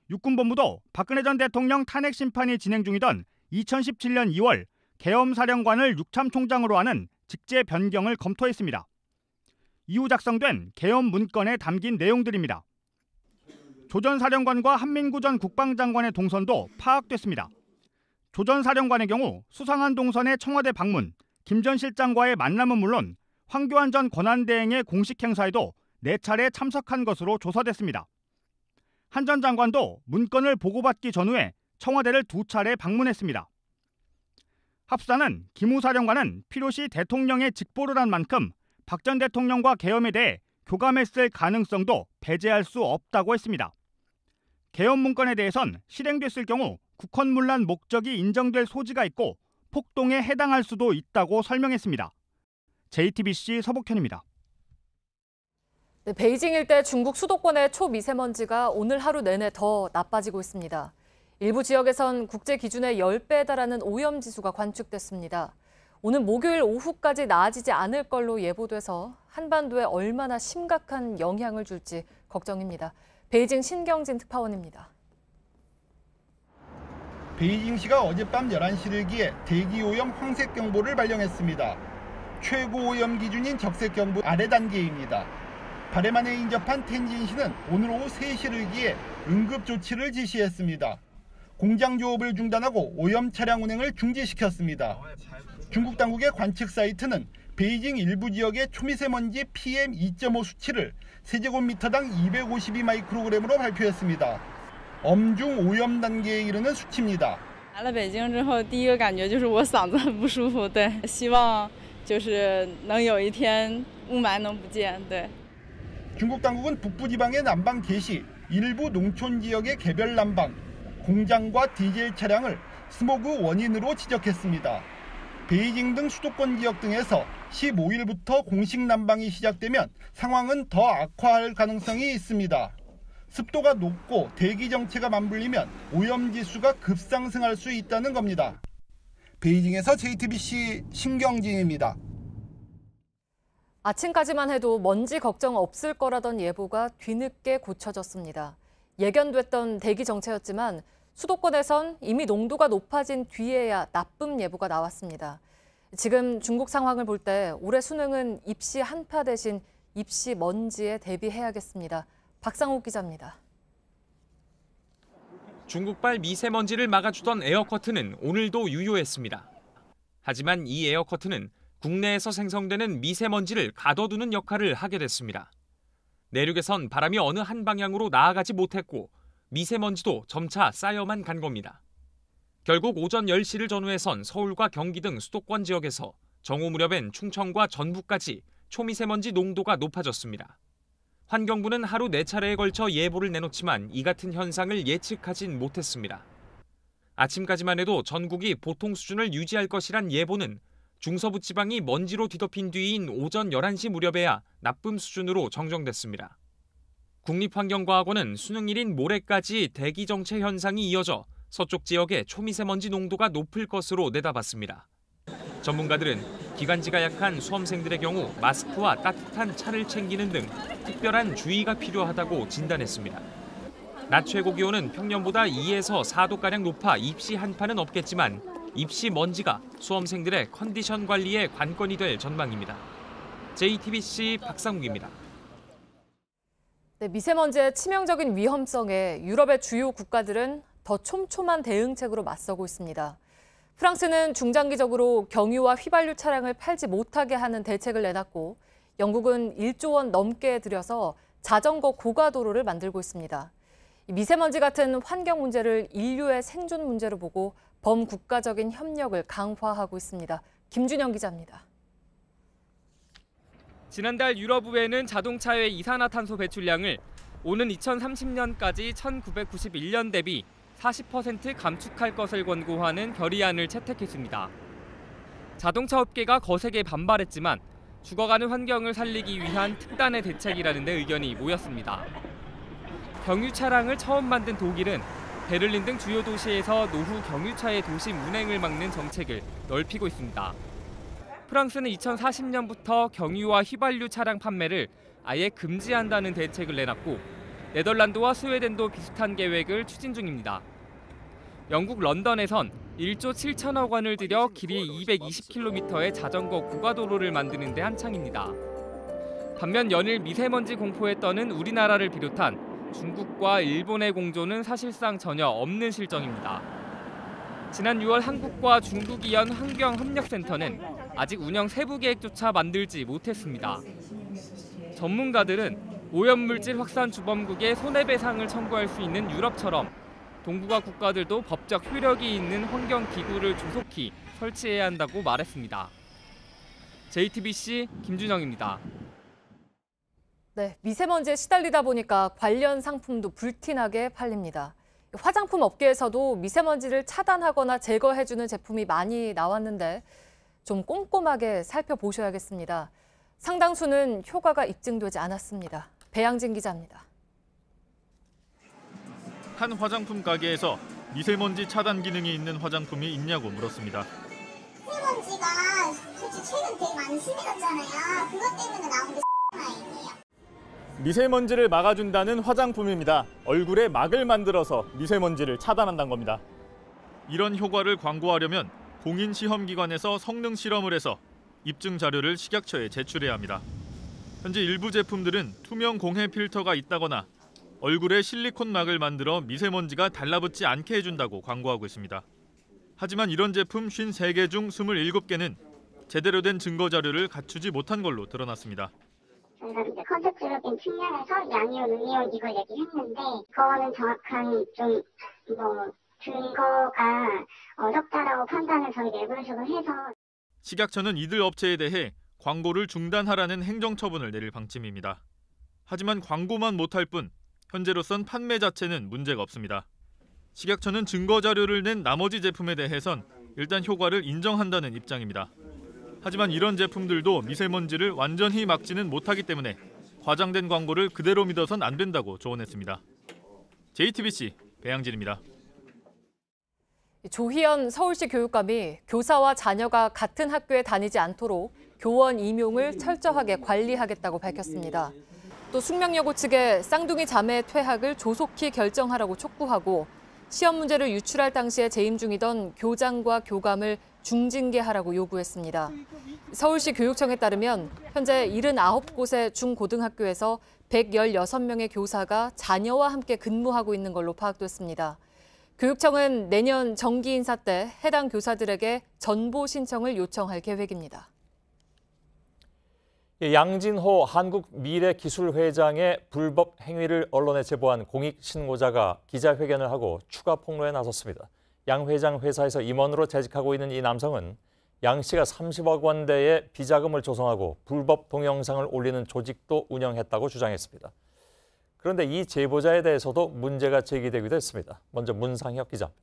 육군본부도 박근혜 전 대통령 탄핵 심판이 진행 중이던 2017년 2월 계엄 사령관을 육참총장으로 하는 직제 변경을 검토했습니다. 이후 작성된 계엄 문건에 담긴 내용들입니다. 조 전 사령관과 한민구 전 국방장관의 동선도 파악됐습니다. 조 전 사령관의 경우 수상한 동선의 청와대 방문, 김 전 실장과의 만남은 물론 황교안 전 권한대행의 공식 행사에도 4차례 참석한 것으로 조사됐습니다. 한 전 장관도 문건을 보고받기 전후에 청와대를 2차례 방문했습니다. 합수단은 김우 사령관은 필요시 대통령의 직보를 한 만큼 박 전 대통령과 계엄에 대해 교감했을 가능성도 배제할 수 없다고 했습니다. 계엄 문건에 대해선 실행됐을 경우 국헌문란 목적이 인정될 소지가 있고 폭동에 해당할 수도 있다고 설명했습니다. JTBC 서복현입니다. 네, 베이징 일대 중국 수도권의 초미세먼지가 오늘 하루 내내 더 나빠지고 있습니다. 일부 지역에선 국제 기준의 10배에 달하는 오염지수가 관측됐습니다. 오는 목요일 오후까지 나아지지 않을 걸로 예보돼서 한반도에 얼마나 심각한 영향을 줄지 걱정입니다. 베이징 신경진 특파원입니다. 베이징시가 어젯밤 11시를 기해 대기오염 황색경보를 발령했습니다. 최고오염 기준인 적색경보 아래 단계입니다. 발해만에 인접한 텐진시는 오늘 오후 3시를 기해 응급조치를 지시했습니다. 공장 조업을 중단하고 오염 차량 운행을 중지시켰습니다. 중국 당국의 관측 사이트는 베이징 일부 지역의 초미세먼지 PM2.5 수치를 세제곱미터당 252마이크로그램으로 발표했습니다. 엄중 오염 단계에 이르는 수치입니다. 来了北京之后，第一个感觉就是我嗓子很不舒服，对，希望就是能有一天雾霾能不见，对。 중국 당국은 북부 지방의 난방 개시, 일부 농촌 지역의 개별 난방, 공장과 디젤 차량을 스모그 원인으로 지적했습니다. 베이징 등 수도권 지역 등에서 15일부터 공식 난방이 시작되면 상황은 더 악화할 가능성이 있습니다. 습도가 높고 대기 정체가 맞물리면 오염지수가 급상승할 수 있다는 겁니다. 베이징에서 JTBC 신경진입니다. 아침까지만 해도 먼지 걱정 없을 거라던 예보가 뒤늦게 고쳐졌습니다. 예견됐던 대기 정체였지만 수도권에선 이미 농도가 높아진 뒤에야 나쁨 예보가 나왔습니다. 지금 중국 상황을 볼 때 올해 수능은 입시 한파 대신 입시 먼지에 대비해야겠습니다. 박상욱 기자입니다. 중국발 미세먼지를 막아주던 에어커튼은 오늘도 유효했습니다. 하지만 이 에어커튼은 국내에서 생성되는 미세먼지를 가둬두는 역할을 하게 됐습니다. 내륙에선 바람이 어느 한 방향으로 나아가지 못했고 미세먼지도 점차 쌓여만 간 겁니다. 결국 오전 10시를 전후해선 서울과 경기 등 수도권 지역에서 정오 무렵엔 충청과 전북까지 초미세먼지 농도가 높아졌습니다. 환경부는 하루 4차례에 걸쳐 예보를 내놓지만 이 같은 현상을 예측하진 못했습니다. 아침까지만 해도 전국이 보통 수준을 유지할 것이란 예보는 중서부 지방이 먼지로 뒤덮인 뒤인 오전 11시 무렵에야 나쁨 수준으로 정정됐습니다. 국립환경과학원은 수능일인 모레까지 대기 정체 현상이 이어져 서쪽 지역의 초미세먼지 농도가 높을 것으로 내다봤습니다. 전문가들은 기관지가 약한 수험생들의 경우 마스크와 따뜻한 차를 챙기는 등 특별한 주의가 필요하다고 진단했습니다. 낮 최고 기온은 평년보다 2에서 4도가량 높아 입시 한파는 없겠지만 입시 먼지가 수험생들의 컨디션 관리에 관건이 될 전망입니다. JTBC 박상욱입니다. 네, 미세먼지의 치명적인 위험성에 유럽의 주요 국가들은 더 촘촘한 대응책으로 맞서고 있습니다. 프랑스는 중장기적으로 경유와 휘발유 차량을 팔지 못하게 하는 대책을 내놨고, 영국은 1조 원 넘게 들여서 자전거 고가도로를 만들고 있습니다. 미세먼지 같은 환경 문제를 인류의 생존 문제로 보고 범국가적인 협력을 강화하고 있습니다. 김준영 기자입니다. 지난달 유럽의회는 자동차의 이산화탄소 배출량을 오는 2030년까지 1991년 대비 40% 감축할 것을 권고하는 결의안을 채택했습니다. 자동차 업계가 거세게 반발했지만 죽어가는 환경을 살리기 위한 특단의 대책이라는 데 의견이 모였습니다. 경유 차량을 처음 만든 독일은 베를린 등 주요 도시에서 노후 경유차의 도심 운행을 막는 정책을 넓히고 있습니다. 프랑스는 2040년부터 경유와 휘발유 차량 판매를 아예 금지한다는 대책을 내놨고, 네덜란드와 스웨덴도 비슷한 계획을 추진 중입니다. 영국 런던에선 1조 7천억 원을 들여 길이 220km의 자전거 고가도로를 만드는 데 한창입니다. 반면 연일 미세먼지 공포에 떠는 우리나라를 비롯한 중국과 일본의 공조는 사실상 전혀 없는 실정입니다. 지난 6월 한국과 중국이 연 환경협력센터는 아직 운영 세부 계획조차 만들지 못했습니다. 전문가들은 오염물질 확산 주범국에 손해배상을 청구할 수 있는 유럽처럼 동북아 국가들도 법적 효력이 있는 환경기구를 조속히 설치해야 한다고 말했습니다. JTBC 김준영입니다. 네, 미세먼지에 시달리다 보니까 관련 상품도 불티나게 팔립니다. 화장품 업계에서도 미세먼지를 차단하거나 제거해주는 제품이 많이 나왔는데 좀 꼼꼼하게 살펴보셔야겠습니다. 상당수는 효과가 입증되지 않았습니다. 배양진 기자입니다. 한 화장품 가게에서 미세먼지 차단 기능이 있는 화장품이 있냐고 물었습니다. 미세먼지가 솔직히 최근 되게 많이 심해졌잖아요. 그것 때문에 나온 게 아니에요. 미세먼지를 막아준다는 화장품입니다. 얼굴에 막을 만들어서 미세먼지를 차단한다는 겁니다. 이런 효과를 광고하려면 공인시험기관에서 성능 실험을 해서 입증 자료를 식약처에 제출해야 합니다. 현재 일부 제품들은 투명 공해 필터가 있다거나 얼굴에 실리콘 막을 만들어 미세먼지가 달라붙지 않게 해준다고 광고하고 있습니다. 하지만 이런 제품 53개 중 27개는 제대로 된 증거 자료를 갖추지 못한 걸로 드러났습니다. 저희가 이제 컨셉적인 측면에서 양이온, 음이온 이걸 얘기했는데 그거는 정확한 좀 근거가 어렵다라고 판단을 저희 내부에서도 해서 식약처는 이들 업체에 대해 광고를 중단하라는 행정처분을 내릴 방침입니다. 하지만 광고만 못할 뿐 현재로선 판매 자체는 문제가 없습니다. 식약처는 증거 자료를 낸 나머지 제품에 대해선 일단 효과를 인정한다는 입장입니다. 하지만 이런 제품들도 미세먼지를 완전히 막지는 못하기 때문에 과장된 광고를 그대로 믿어선 안 된다고 조언했습니다. JTBC 배양진입니다. 조희연 서울시 교육감이 교사와 자녀가 같은 학교에 다니지 않도록 교원 임용을 철저하게 관리하겠다고 밝혔습니다. 또 숙명여고 측에 쌍둥이 자매 퇴학을 조속히 결정하라고 촉구하고 시험 문제를 유출할 당시에 재임 중이던 교장과 교감을 중징계하라고 요구했습니다. 서울시 교육청에 따르면 현재 79곳의 중고등학교에서 116명의 교사가 자녀와 함께 근무하고 있는 걸로 파악됐습니다. 교육청은 내년 정기 인사 때 해당 교사들에게 전보 신청을 요청할 계획입니다. 양진호 한국미래기술회장의 불법 행위를 언론에 제보한 공익신고자가 기자회견을 하고 추가 폭로에 나섰습니다. 양 회장 회사에서 임원으로 재직하고 있는 이 남성은 양 씨가 30억 원대의 비자금을 조성하고 불법 동영상을 올리는 조직도 운영했다고 주장했습니다. 그런데 이 제보자에 대해서도 문제가 제기되기도 했습니다. 먼저 문상혁 기자입니다.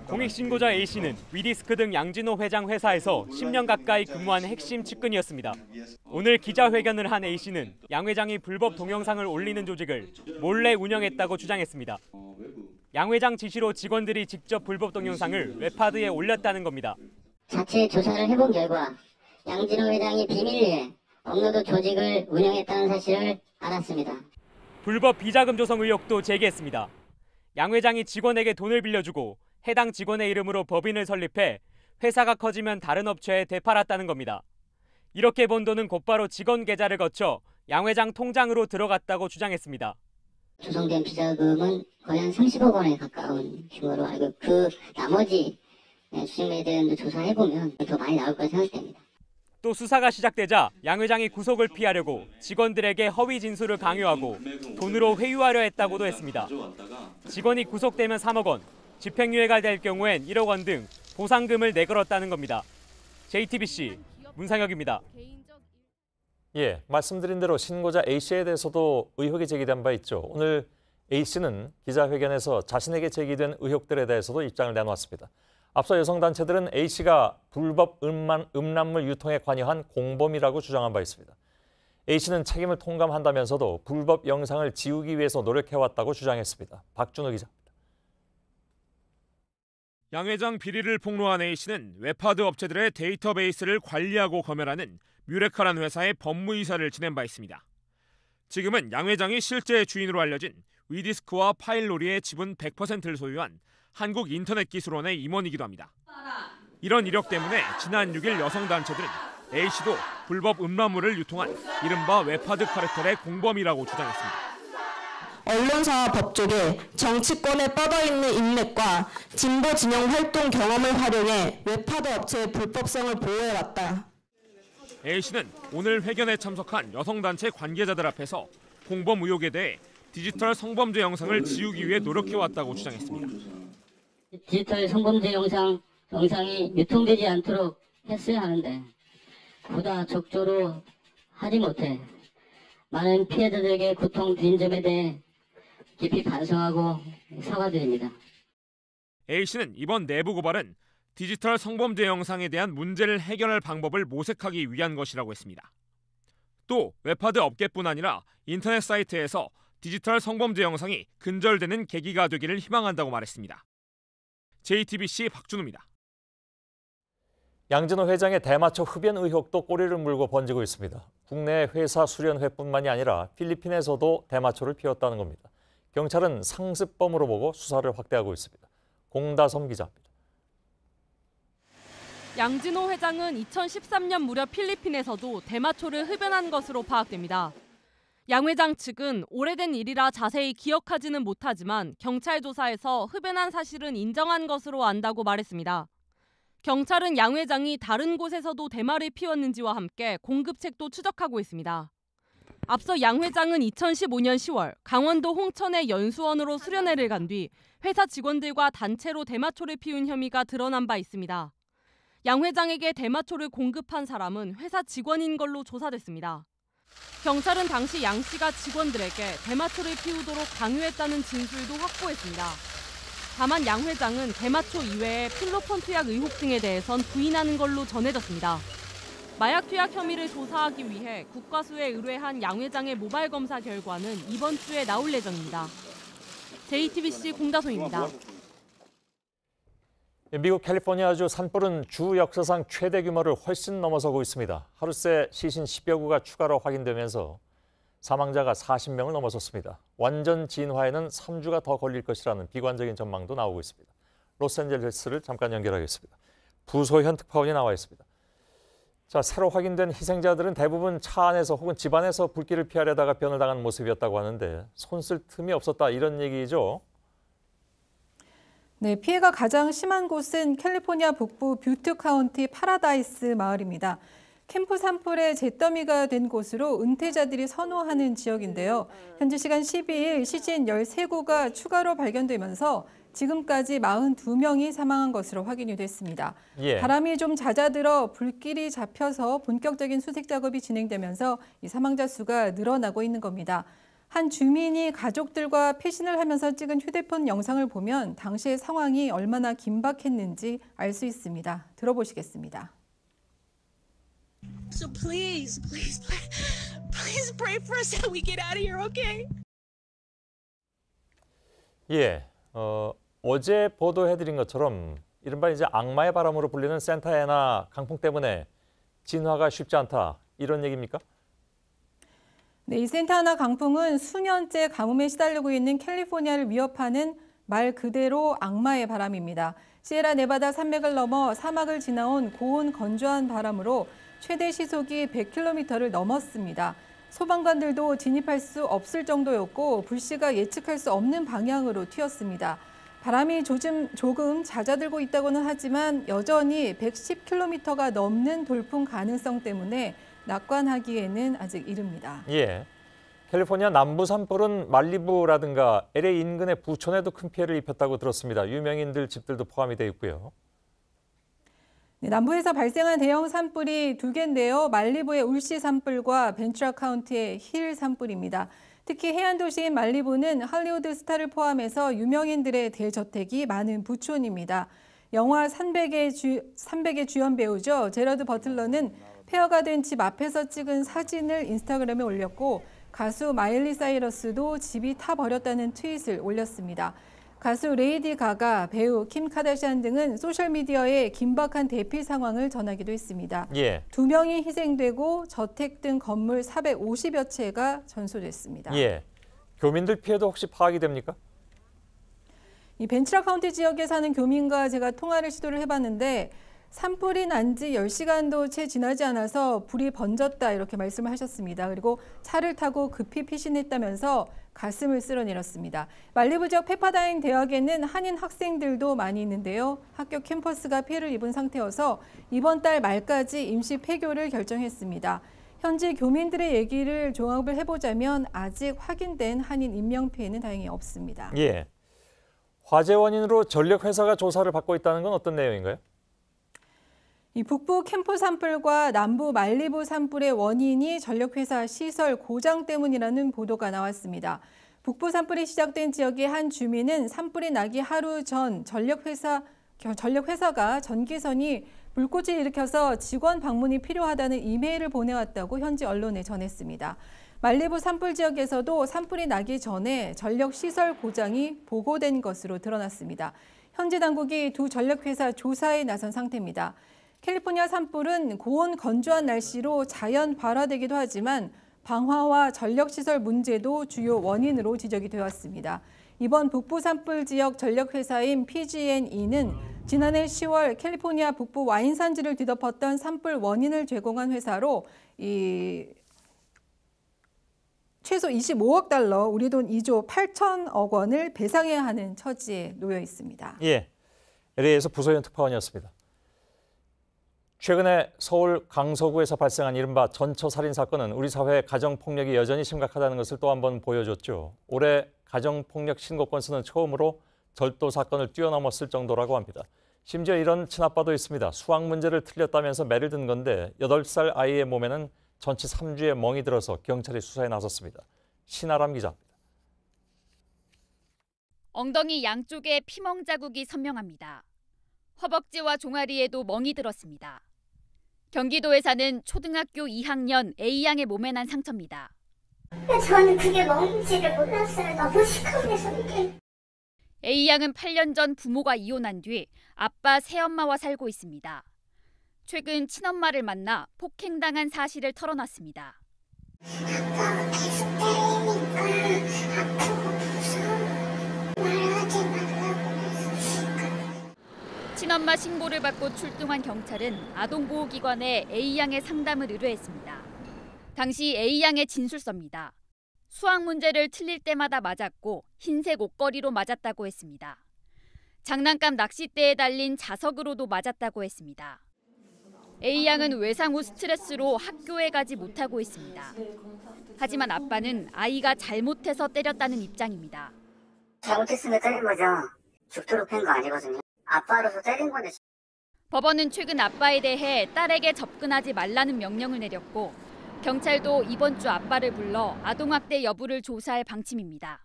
공익신고자 A씨는 위디스크 등 양진호 회장 회사에서 10년 가까이 근무한 핵심 측근이었습니다. 오늘 기자회견을 한 A씨는 양 회장이 불법 동영상을 올리는 조직을 몰래 운영했다고 주장했습니다. 양 회장 지시로 직원들이 직접 불법 동영상을 웹하드에 올렸다는 겁니다. 자체 조사를 해본 결과 양진호 회장이 비밀리에 업로드 조직을 운영했다는 사실을 알았습니다. 불법 비자금 조성 의혹도 제기했습니다. 양 회장이 직원에게 돈을 빌려주고 해당 직원의 이름으로 법인을 설립해 회사가 커지면 다른 업체에 되팔았다는 겁니다. 이렇게 번 돈은 곧바로 직원 계좌를 거쳐 양 회장 통장으로 들어갔다고 주장했습니다. 조성된 비자금은 거의 한 30억 원에 가까운 규모로 알고 그 나머지 수익 매대도 조사해보면 더 많이 나올 거라 생각됩니다. 또 수사가 시작되자 양 회장이 구속을 피하려고 직원들에게 허위 진술을 강요하고 돈으로 회유하려 했다고도 했습니다. 직원이 구속되면 3억 원, 집행유예가 될 경우엔 1억 원 등 보상금을 내걸었다는 겁니다. JTBC 문상혁입니다. 예, 말씀드린 대로 신고자 A씨에 대해서도 의혹이 제기된 바 있죠. 오늘 A씨는 기자회견에서 자신에게 제기된 의혹들에 대해서도 입장을 내놓았습니다. 앞서 여성단체들은 A씨가 불법 음란물 유통에 관여한 공범이라고 주장한 바 있습니다. A씨는 책임을 통감한다면서도 불법 영상을 지우기 위해서 노력해왔다고 주장했습니다. 박준호 기자입니다. 양 회장 비리를 폭로한 A씨는 웹하드 업체들의 데이터베이스를 관리하고 검열하는 뮤레카라는 회사의 법무이사를 지낸 바 있습니다. 지금은 양 회장이 실제 주인으로 알려진 위디스크와 파일놀이의 지분 100%를 소유한 한국인터넷기술원의 임원이기도 합니다. 이런 이력 때문에 지난 6일 여성단체들은 A씨도 불법 음란물을 유통한 이른바 웹하드 카르텔의 공범이라고 주장했습니다. 언론사와 법조계, 정치권에 뻗어있는 인맥과 진보 진영 활동 경험을 활용해 웹하드 업체의 불법성을 보호해왔다. A씨는 오늘 회견에 참석한 여성단체 관계자들 앞에서 공범 의혹에 대해 디지털 성범죄 영상을 지우기 위해 노력해왔다고 주장했습니다. 디지털 성범죄 영상이 유통되지 않도록 했어야 하는데 보다 적절로 하지 못해 많은 피해자들에게 고통 드린 점에 대해 깊이 반성하고 사과드립니다. A씨는 이번 내부 고발은 디지털 성범죄 영상에 대한 문제를 해결할 방법을 모색하기 위한 것이라고 했습니다. 또 웹하드 업계뿐 아니라 인터넷 사이트에서 디지털 성범죄 영상이 근절되는 계기가 되기를 희망한다고 말했습니다. JTBC 박준우입니다. 양진호 회장의 대마초 흡연 의혹도 꼬리를 물고 번지고 있습니다. 국내 회사 수련회뿐만이 아니라 필리핀에서도 대마초를 피웠다는 겁니다. 경찰은 상습범으로 보고 수사를 확대하고 있습니다. 공다섬 기자입니다. 양진호 회장은 2013년 무렵 필리핀에서도 대마초를 흡연한 것으로 파악됩니다. 양 회장 측은 오래된 일이라 자세히 기억하지는 못하지만 경찰 조사에서 흡연한 사실은 인정한 것으로 안다고 말했습니다. 경찰은 양 회장이 다른 곳에서도 대마를 피웠는지와 함께 공급책도 추적하고 있습니다. 앞서 양 회장은 2015년 10월 강원도 홍천의 연수원으로 수련회를 간 뒤 회사 직원들과 단체로 대마초를 피운 혐의가 드러난 바 있습니다. 양 회장에게 대마초를 공급한 사람은 회사 직원인 걸로 조사됐습니다. 경찰은 당시 양 씨가 직원들에게 대마초를 피우도록 강요했다는 진술도 확보했습니다. 다만 양 회장은 대마초 이외에 필로폰 투약 의혹 등에 대해선 부인하는 걸로 전해졌습니다. 마약 투약 혐의를 조사하기 위해 국과수에 의뢰한 양 회장의 모발 검사 결과는 이번 주에 나올 예정입니다. JTBC 공다소입니다. 미국 캘리포니아주 산불은 주 역사상 최대 규모를 훨씬 넘어서고 있습니다. 하루 새 시신 10여 구가 추가로 확인되면서 사망자가 40명을 넘어섰습니다. 완전 진화에는 3주가 더 걸릴 것이라는 비관적인 전망도 나오고 있습니다. 로스앤젤레스를 잠깐 연결하겠습니다. 부소현 특파원이 나와 있습니다. 자, 새로 확인된 희생자들은 대부분 차 안에서 혹은 집 안에서 불길을 피하려다가 변을 당한 모습이었다고 하는데 손 쓸 틈이 없었다 이런 얘기죠? 네, 피해가 가장 심한 곳은 캘리포니아 북부 뷰트 카운티 파라다이스 마을입니다. 캠프 산불의 잿더미가 된 곳으로 은퇴자들이 선호하는 지역인데요. 현지 시간 12일 시신 13구가 추가로 발견되면서 지금까지 42명이 사망한 것으로 확인이 됐습니다. 바람이 좀 잦아들어 불길이 잡혀서 본격적인 수색 작업이 진행되면서 이 사망자 수가 늘어나고 있는 겁니다. 한 주민이 가족들과 피신을 하면서 찍은 휴대폰 영상을 보면 당시의 상황이 얼마나 긴박했는지 알 수 있습니다. 들어보시겠습니다. So please pray for us that we get out of here, okay? 예, 어제 보도해드린 것처럼 이른바 이제 악마의 바람으로 불리는 산타애나 강풍 때문에 진화가 쉽지 않다 이런 얘기입니까? 네, 이 산타애나 강풍은 수년째 가뭄에 시달리고 있는 캘리포니아를 위협하는 말 그대로 악마의 바람입니다. 시에라네바다 산맥을 넘어 사막을 지나온 고온 건조한 바람으로 최대 시속이 100km를 넘었습니다. 소방관들도 진입할 수 없을 정도였고 불씨가 예측할 수 없는 방향으로 튀었습니다. 바람이 조금 잦아들고 있다고는 하지만 여전히 110km가 넘는 돌풍 가능성 때문에 낙관하기에는 아직 이릅니다. 예, 캘리포니아 남부 산불은 말리부라든가 LA 인근의 부촌에도 큰 피해를 입혔다고 들었습니다. 유명인들 집들도 포함이 되어 있고요. 네, 남부에서 발생한 대형 산불이 두 개인데요. 말리부의 울시 산불과 벤츄라 카운티의 힐 산불입니다. 특히 해안 도시인 말리부는 할리우드 스타를 포함해서 유명인들의 대저택이 많은 부촌입니다. 영화 300의 주연 배우죠. 제러드 버틀러는 폐허가 된 집 앞에서 찍은 사진을 인스타그램에 올렸고 가수 마일리 사이러스도 집이 타버렸다는 트윗을 올렸습니다. 가수 레이디 가가, 배우 킴 카다시안 등은 소셜미디어에 긴박한 대피 상황을 전하기도 했습니다. 예. 2명이 희생되고 저택 등 건물 450여 채가 전소됐습니다. 예. 교민들 피해도 혹시 파악이 됩니까? 이 벤츄라 카운티 지역에 사는 교민과 제가 통화를 시도를 해봤는데 산불이 난 지 10시간도 채 지나지 않아서 불이 번졌다 이렇게 말씀을 하셨습니다. 그리고 차를 타고 급히 피신했다면서 가슴을 쓸어내렸습니다. 말리부 지역 페퍼다인 대학에는 한인 학생들도 많이 있는데요. 학교 캠퍼스가 피해를 입은 상태여서 이번 달 말까지 임시 폐교를 결정했습니다. 현지 교민들의 얘기를 종합을 해보자면 아직 확인된 한인 인명피해는 다행히 없습니다. 예. 화재 원인으로 전력회사가 조사를 받고 있다는 건 어떤 내용인가요? 이 북부 캠프 산불과 남부 말리부 산불의 원인이 전력회사 시설 고장 때문이라는 보도가 나왔습니다. 북부 산불이 시작된 지역의 한 주민은 산불이 나기 하루 전 전력회사가 전기선이 불꽃을 일으켜서 직원 방문이 필요하다는 이메일을 보내왔다고 현지 언론에 전했습니다. 말리부 산불 지역에서도 산불이 나기 전에 전력 시설 고장이 보고된 것으로 드러났습니다. 현지 당국이 두 전력회사 조사에 나선 상태입니다. 캘리포니아 산불은 고온 건조한 날씨로 자연 발화되기도 하지만 방화와 전력시설 문제도 주요 원인으로 지적이 되었습니다. 이번 북부 산불 지역 전력회사인 PG&E는 지난해 10월 캘리포니아 북부 와인 산지를 뒤덮었던 산불 원인을 제공한 회사로 최소 25억 달러, 우리 돈 2조 8천억 원을 배상해야 하는 처지에 놓여 있습니다. 예, LA에서 부소연 특파원이었습니다. 최근에 서울 강서구에서 발생한 이른바 전처살인 사건은 우리 사회의 가정폭력이 여전히 심각하다는 것을 또 한 번 보여줬죠. 올해 가정폭력 신고 건수는 처음으로 절도 사건을 뛰어넘었을 정도라고 합니다. 심지어 이런 친아빠도 있습니다. 수학 문제를 틀렸다면서 매를 든 건데 8살 아이의 몸에는 전치 3주의 멍이 들어서 경찰이 수사에 나섰습니다. 신아람 기자입니다. 엉덩이 양쪽에 피멍 자국이 선명합니다. 허벅지와 종아리에도 멍이 들었습니다. 경기도에 사는 초등학교 2학년 A양의 몸에 난 상처입니다. 저는 그게 뭔지를 몰랐어요. 너무 시커매서 이게. A양은 8년 전 부모가 이혼한 뒤 아빠 새엄마와 살고 있습니다. 최근 친엄마를 만나 폭행당한 사실을 털어놨습니다. 아빠가 계속 때리니까 아프고 무서워. 말하지 말라고 했으니까. 친엄마 신고를 받고 출동한 경찰은 아동보호기관에 A양의 상담을 의뢰했습니다. 당시 A양의 진술서입니다. 수학 문제를 틀릴 때마다 맞았고 흰색 옷걸이로 맞았다고 했습니다. 장난감 낚싯대에 달린 자석으로도 맞았다고 했습니다. A양은 외상 후 스트레스로 학교에 가지 못하고 있습니다. 하지만 아빠는 아이가 잘못해서 때렸다는 입장입니다. 잘못했으면 때린 거죠. 죽도록 팬 거 아니거든요. 아빠로서 때린 건데. 법원은 최근 아빠에 대해 딸에게 접근하지 말라는 명령을 내렸고 경찰도 이번 주 아빠를 불러 아동학대 여부를 조사할 방침입니다.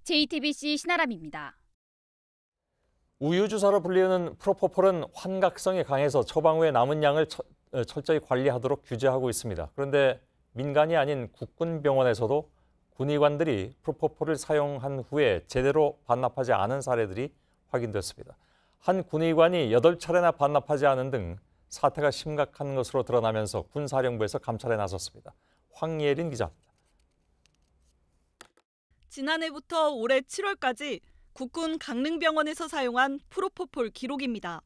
JTBC 신아람입니다. 우유주사로 불리는 프로포폴은 환각성이 강해서 처방 후에 남은 양을 철저히 관리하도록 규제하고 있습니다. 그런데 민간이 아닌 국군병원에서도 군의관들이 프로포폴을 사용한 후에 제대로 반납하지 않은 사례들이 확인됐습니다. 한 군의관이 8차례나 반납하지 않은 등 사태가 심각한 것으로 드러나면서 군사령부에서 감찰에 나섰습니다. 황예린 기자입니다. 지난해부터 올해 7월까지 국군 강릉병원에서 사용한 프로포폴 기록입니다.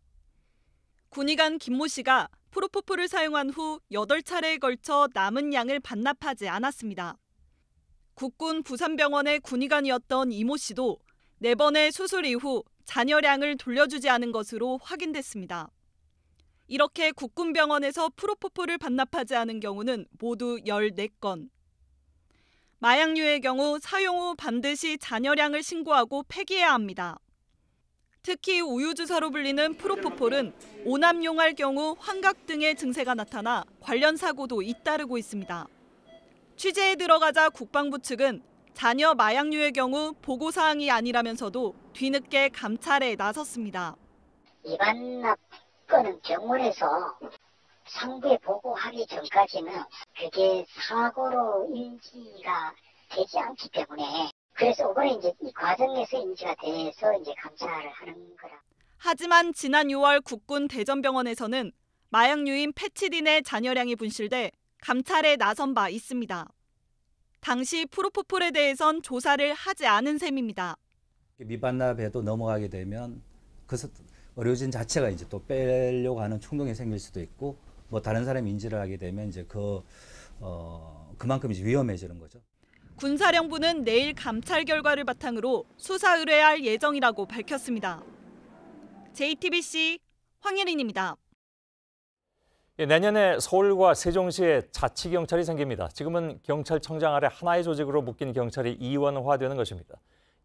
군의관 김모 씨가 프로포폴을 사용한 후 8차례에 걸쳐 남은 양을 반납하지 않았습니다. 국군 부산병원의 군의관이었던 이모 씨도 4번의 수술 이후 잔여량을 돌려주지 않은 것으로 확인됐습니다. 이렇게 국군병원에서 프로포폴을 반납하지 않은 경우는 모두 14건. 마약류의 경우 사용 후 반드시 잔여량을 신고하고 폐기해야 합니다. 특히 우유주사로 불리는 프로포폴은 오남용할 경우 환각 등의 증세가 나타나 관련 사고도 잇따르고 있습니다. 취재에 들어가자 국방부 측은 잔여 마약류의 경우 보고사항이 아니라면서도 뒤늦게 감찰에 나섰습니다. 입안납건은 병원에서 상부에 보고하기 전까지는 그게 사고로 인지가 되지 않기 때문에 그래서 이번에 이제 이 과정에서 인지가 돼서 이제 감찰을 하는 거라. 하지만 지난 6월 국군 대전병원에서는 마약류인 페치딘의 잔여량이 분실돼 감찰에 나선 바 있습니다. 당시 프로포폴에 대해선 조사를 하지 않은 셈입니다. 미반납에도 넘어가게 되면 그 의료진 자체가 이제 또 빼려고 하는 충동이 생길 수도 있고 뭐 다른 사람이 인지를 하게 되면 이제 그만큼 이제 위험해지는 거죠. 군사령부는 내일 감찰 결과를 바탕으로 수사 의뢰할 예정이라고 밝혔습니다. JTBC 황예린입니다. 내년에 서울과 세종시에 자치경찰이 생깁니다. 지금은 경찰청장 아래 하나의 조직으로 묶인 경찰이 이원화되는 것입니다.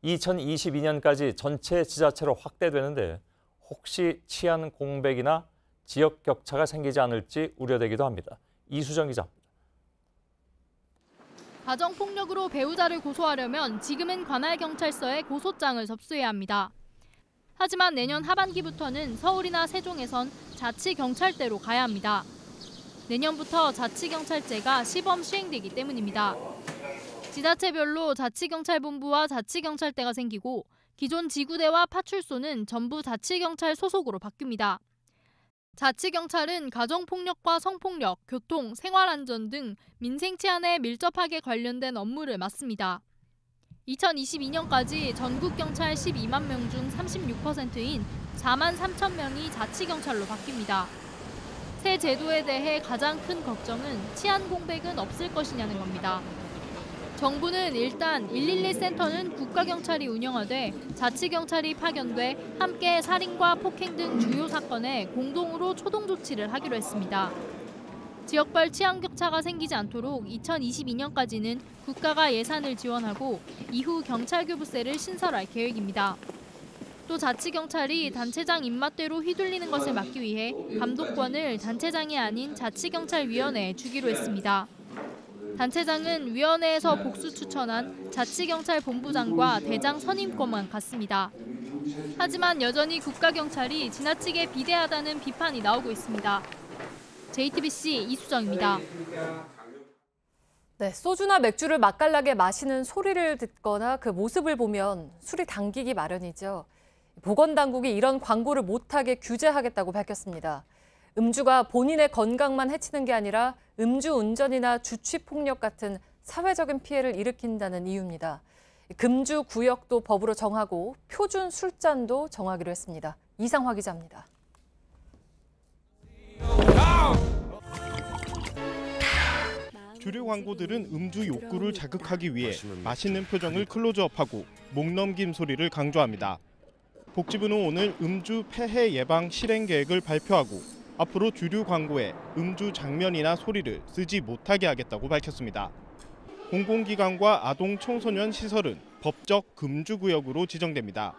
2022년까지 전체 지자체로 확대되는데 혹시 치안 공백이나 지역 격차가 생기지 않을지 우려되기도 합니다. 이수정 기자입니다. 가정폭력으로 배우자를 고소하려면 지금은 관할경찰서에 고소장을 접수해야 합니다. 하지만 내년 하반기부터는 서울이나 세종에선 자치경찰대로 가야 합니다. 내년부터 자치경찰제가 시범 시행되기 때문입니다. 지자체별로 자치경찰본부와 자치경찰대가 생기고 기존 지구대와 파출소는 전부 자치경찰 소속으로 바뀝니다. 자치경찰은 가정폭력과 성폭력, 교통, 생활안전 등 민생 치안에 밀접하게 관련된 업무를 맡습니다. 2022년까지 전국 경찰 12만 명 중 36%인 4만 3천 명이 자치경찰로 바뀝니다. 새 제도에 대해 가장 큰 걱정은 치안 공백은 없을 것이냐는 겁니다. 정부는 일단 112 센터는 국가경찰이 운영하되 자치경찰이 파견돼 함께 살인과 폭행 등 주요 사건에 공동으로 초동 조치를 하기로 했습니다. 지역별 치안 격차가 생기지 않도록 2022년까지는 국가가 예산을 지원하고 이후 경찰교부세를 신설할 계획입니다. 또 자치경찰이 단체장 입맛대로 휘둘리는 것을 막기 위해 감독권을 단체장이 아닌 자치경찰위원회에 주기로 했습니다. 단체장은 위원회에서 복수 추천한 자치경찰본부장과 대장 선임권만 갖습니다. 하지만 여전히 국가경찰이 지나치게 비대하다는 비판이 나오고 있습니다. JTBC 이수정입니다. 네, 소주나 맥주를 맛깔나게 마시는 소리를 듣거나 그 모습을 보면 술이 당기기 마련이죠. 보건당국이 이런 광고를 못하게 규제하겠다고 밝혔습니다. 음주가 본인의 건강만 해치는 게 아니라 음주운전이나 주취폭력 같은 사회적인 피해를 일으킨다는 이유입니다. 금주 구역도 법으로 정하고 표준 술잔도 정하기로 했습니다. 이상화 기자입니다. 주류 광고들은 음주 욕구를 자극하기 위해 맛있는 표정을 클로즈업하고 목 넘김 소리를 강조합니다. 복지부는 오늘 음주 폐해 예방 실행 계획을 발표하고 앞으로 주류 광고에 음주 장면이나 소리를 쓰지 못하게 하겠다고 밝혔습니다. 공공기관과 아동 청소년 시설은 법적 금주구역으로 지정됩니다.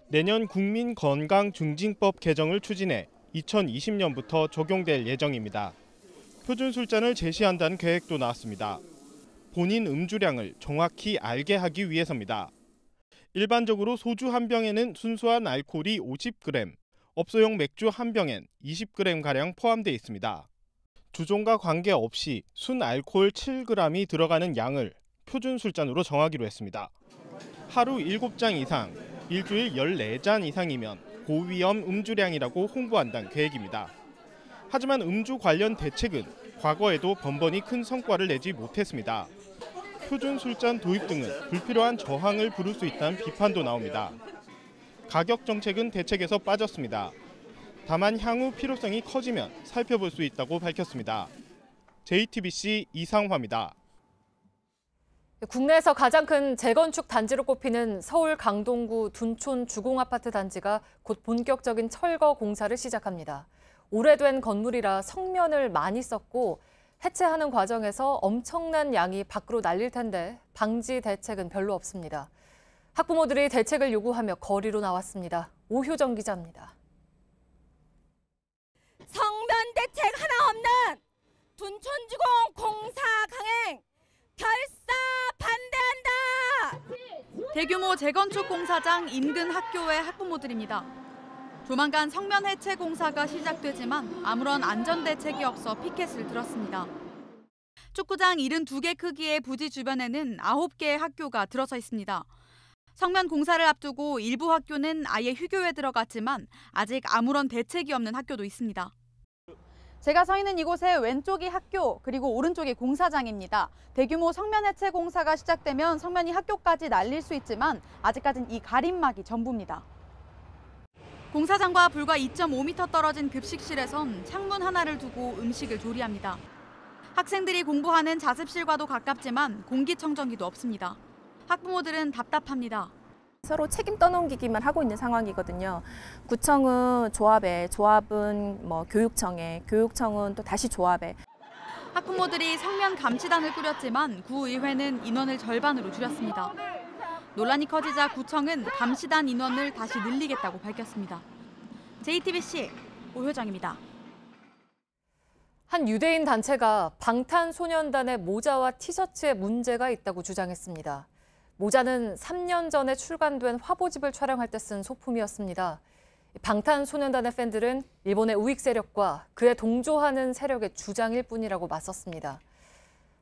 내년 국민건강증진법 개정을 추진해 2020년부터 적용될 예정입니다. 표준 술잔을 제시한다는 계획도 나왔습니다. 본인 음주량을 정확히 알게 하기 위해서입니다. 일반적으로 소주 한 병에는 순수한 알코올이 50g, 업소용 맥주 한 병엔 20g가량 포함되어 있습니다. 주종과 관계없이 순 알코올 7g이 들어가는 양을 표준 술잔으로 정하기로 했습니다. 하루 7잔 이상, 일주일 14잔 이상이면 고위험 음주량이라고 홍보한다는 계획입니다. 하지만 음주 관련 대책은 과거에도 번번이 큰 성과를 내지 못했습니다. 표준 술잔 도입 등은 불필요한 저항을 부를 수 있다는 비판도 나옵니다. 가격 정책은 대책에서 빠졌습니다. 다만 향후 필요성이 커지면 살펴볼 수 있다고 밝혔습니다. JTBC 이상화입니다. 국내에서 가장 큰 재건축 단지로 꼽히는 서울 강동구 둔촌 주공아파트 단지가 곧 본격적인 철거 공사를 시작합니다. 오래된 건물이라 성면을 많이 썼고 해체하는 과정에서 엄청난 양이 밖으로 날릴 텐데 방지 대책은 별로 없습니다. 학부모들이 대책을 요구하며 거리로 나왔습니다. 오효정 기자입니다. 성면 대책 하나 없는 둔촌주공 공사 강행 결사 반대한다. 대규모 재건축 공사장 인근 학교의 학부모들입니다. 조만간 성면 해체 공사가 시작되지만 아무런 안전 대책이 없어 피켓을 들었습니다. 축구장 72개 크기의 부지 주변에는 9개의 학교가 들어서 있습니다. 성면 공사를 앞두고 일부 학교는 아예 휴교에 들어갔지만 아직 아무런 대책이 없는 학교도 있습니다. 제가 서 있는 이곳의 왼쪽이 학교, 그리고 오른쪽이 공사장입니다. 대규모 성면 해체 공사가 시작되면 성면이 학교까지 날릴 수 있지만 아직까지는 이 가림막이 전부입니다. 공사장과 불과 2.5m 떨어진 급식실에선 창문 하나를 두고 음식을 조리합니다. 학생들이 공부하는 자습실과도 가깝지만 공기청정기도 없습니다. 학부모들은 답답합니다. 서로 책임 떠넘기기만 하고 있는 상황이거든요. 구청은 조합에, 조합은 교육청에, 교육청은 또 다시 조합에. 학부모들이 성면 감시단을 꾸렸지만 구의회는 인원을 절반으로 줄였습니다. 논란이 커지자 구청은 감시단 인원을 다시 늘리겠다고 밝혔습니다. JTBC 오효정입니다. 한 유대인 단체가 방탄소년단의 모자와 티셔츠에 문제가 있다고 주장했습니다. 모자는 3년 전에 출간된 화보집을 촬영할 때 쓴 소품이었습니다. 방탄소년단의 팬들은 일본의 우익 세력과 그에 동조하는 세력의 주장일 뿐이라고 맞섰습니다.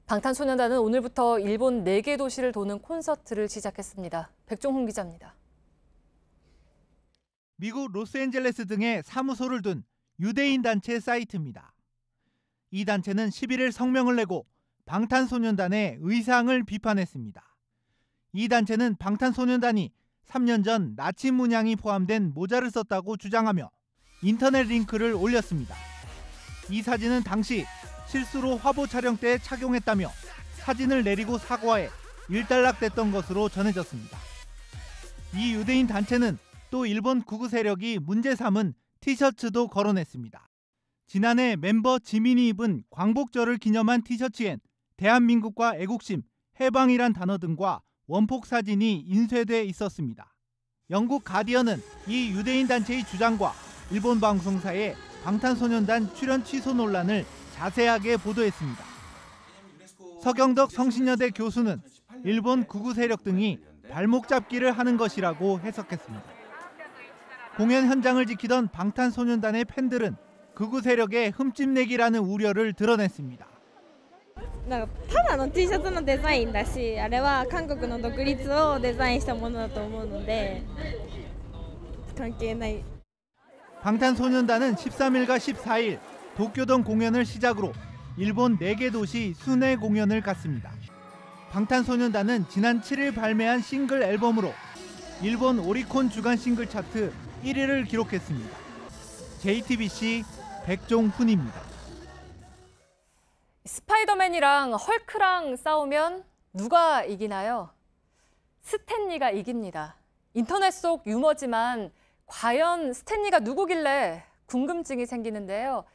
방탄소년단은 오늘부터 일본 4개 도시를 도는 콘서트를 시작했습니다. 백종훈 기자입니다. 미국 로스앤젤레스 등에 사무소를 둔 유대인 단체 사이트입니다. 이 단체는 11일 성명을 내고 방탄소년단의 의상을 비판했습니다. 이 단체는 방탄소년단이 3년 전 나치 문양이 포함된 모자를 썼다고 주장하며 인터넷 링크를 올렸습니다. 이 사진은 당시 실수로 화보 촬영 때 착용했다며 사진을 내리고 사과해 일단락됐던 것으로 전해졌습니다. 이 유대인 단체는 또 일본 극우 세력이 문제 삼은 티셔츠도 거론했습니다. 지난해 멤버 지민이 입은 광복절을 기념한 티셔츠엔 대한민국과 애국심, 해방이란 단어 등과 원폭 사진이 인쇄돼 있었습니다. 영국 가디언은 이 유대인 단체의 주장과 일본 방송사의 방탄소년단 출연 취소 논란을 자세하게 보도했습니다. 서경덕 성신여대 교수는 일본 극우 세력 등이 발목 잡기를 하는 것이라고 해석했습니다. 공연 현장을 지키던 방탄소년단의 팬들은 극우 세력의 흠집내기라는 우려를 드러냈습니다. ただの T シャツのデザインだし、あれは韓国の独立をデザインしたものだと思うので関係ない。 방탄소년단은 13일과 14일 도쿄돔 공연을 시작으로 일본 4개 도시 순회 공연을 갔습니다. 방탄소년단은 지난 7일 발매한 싱글 앨범으로 일본 오리콘 주간 싱글 차트 1위를 기록했습니다. JTBC 백종훈입니다. 스파이더맨이랑 헐크랑 싸우면 누가 이기나요? 스탠리가 이깁니다. 인터넷 속 유머지만 과연 스탠리가 누구길래 궁금증이 생기는데요.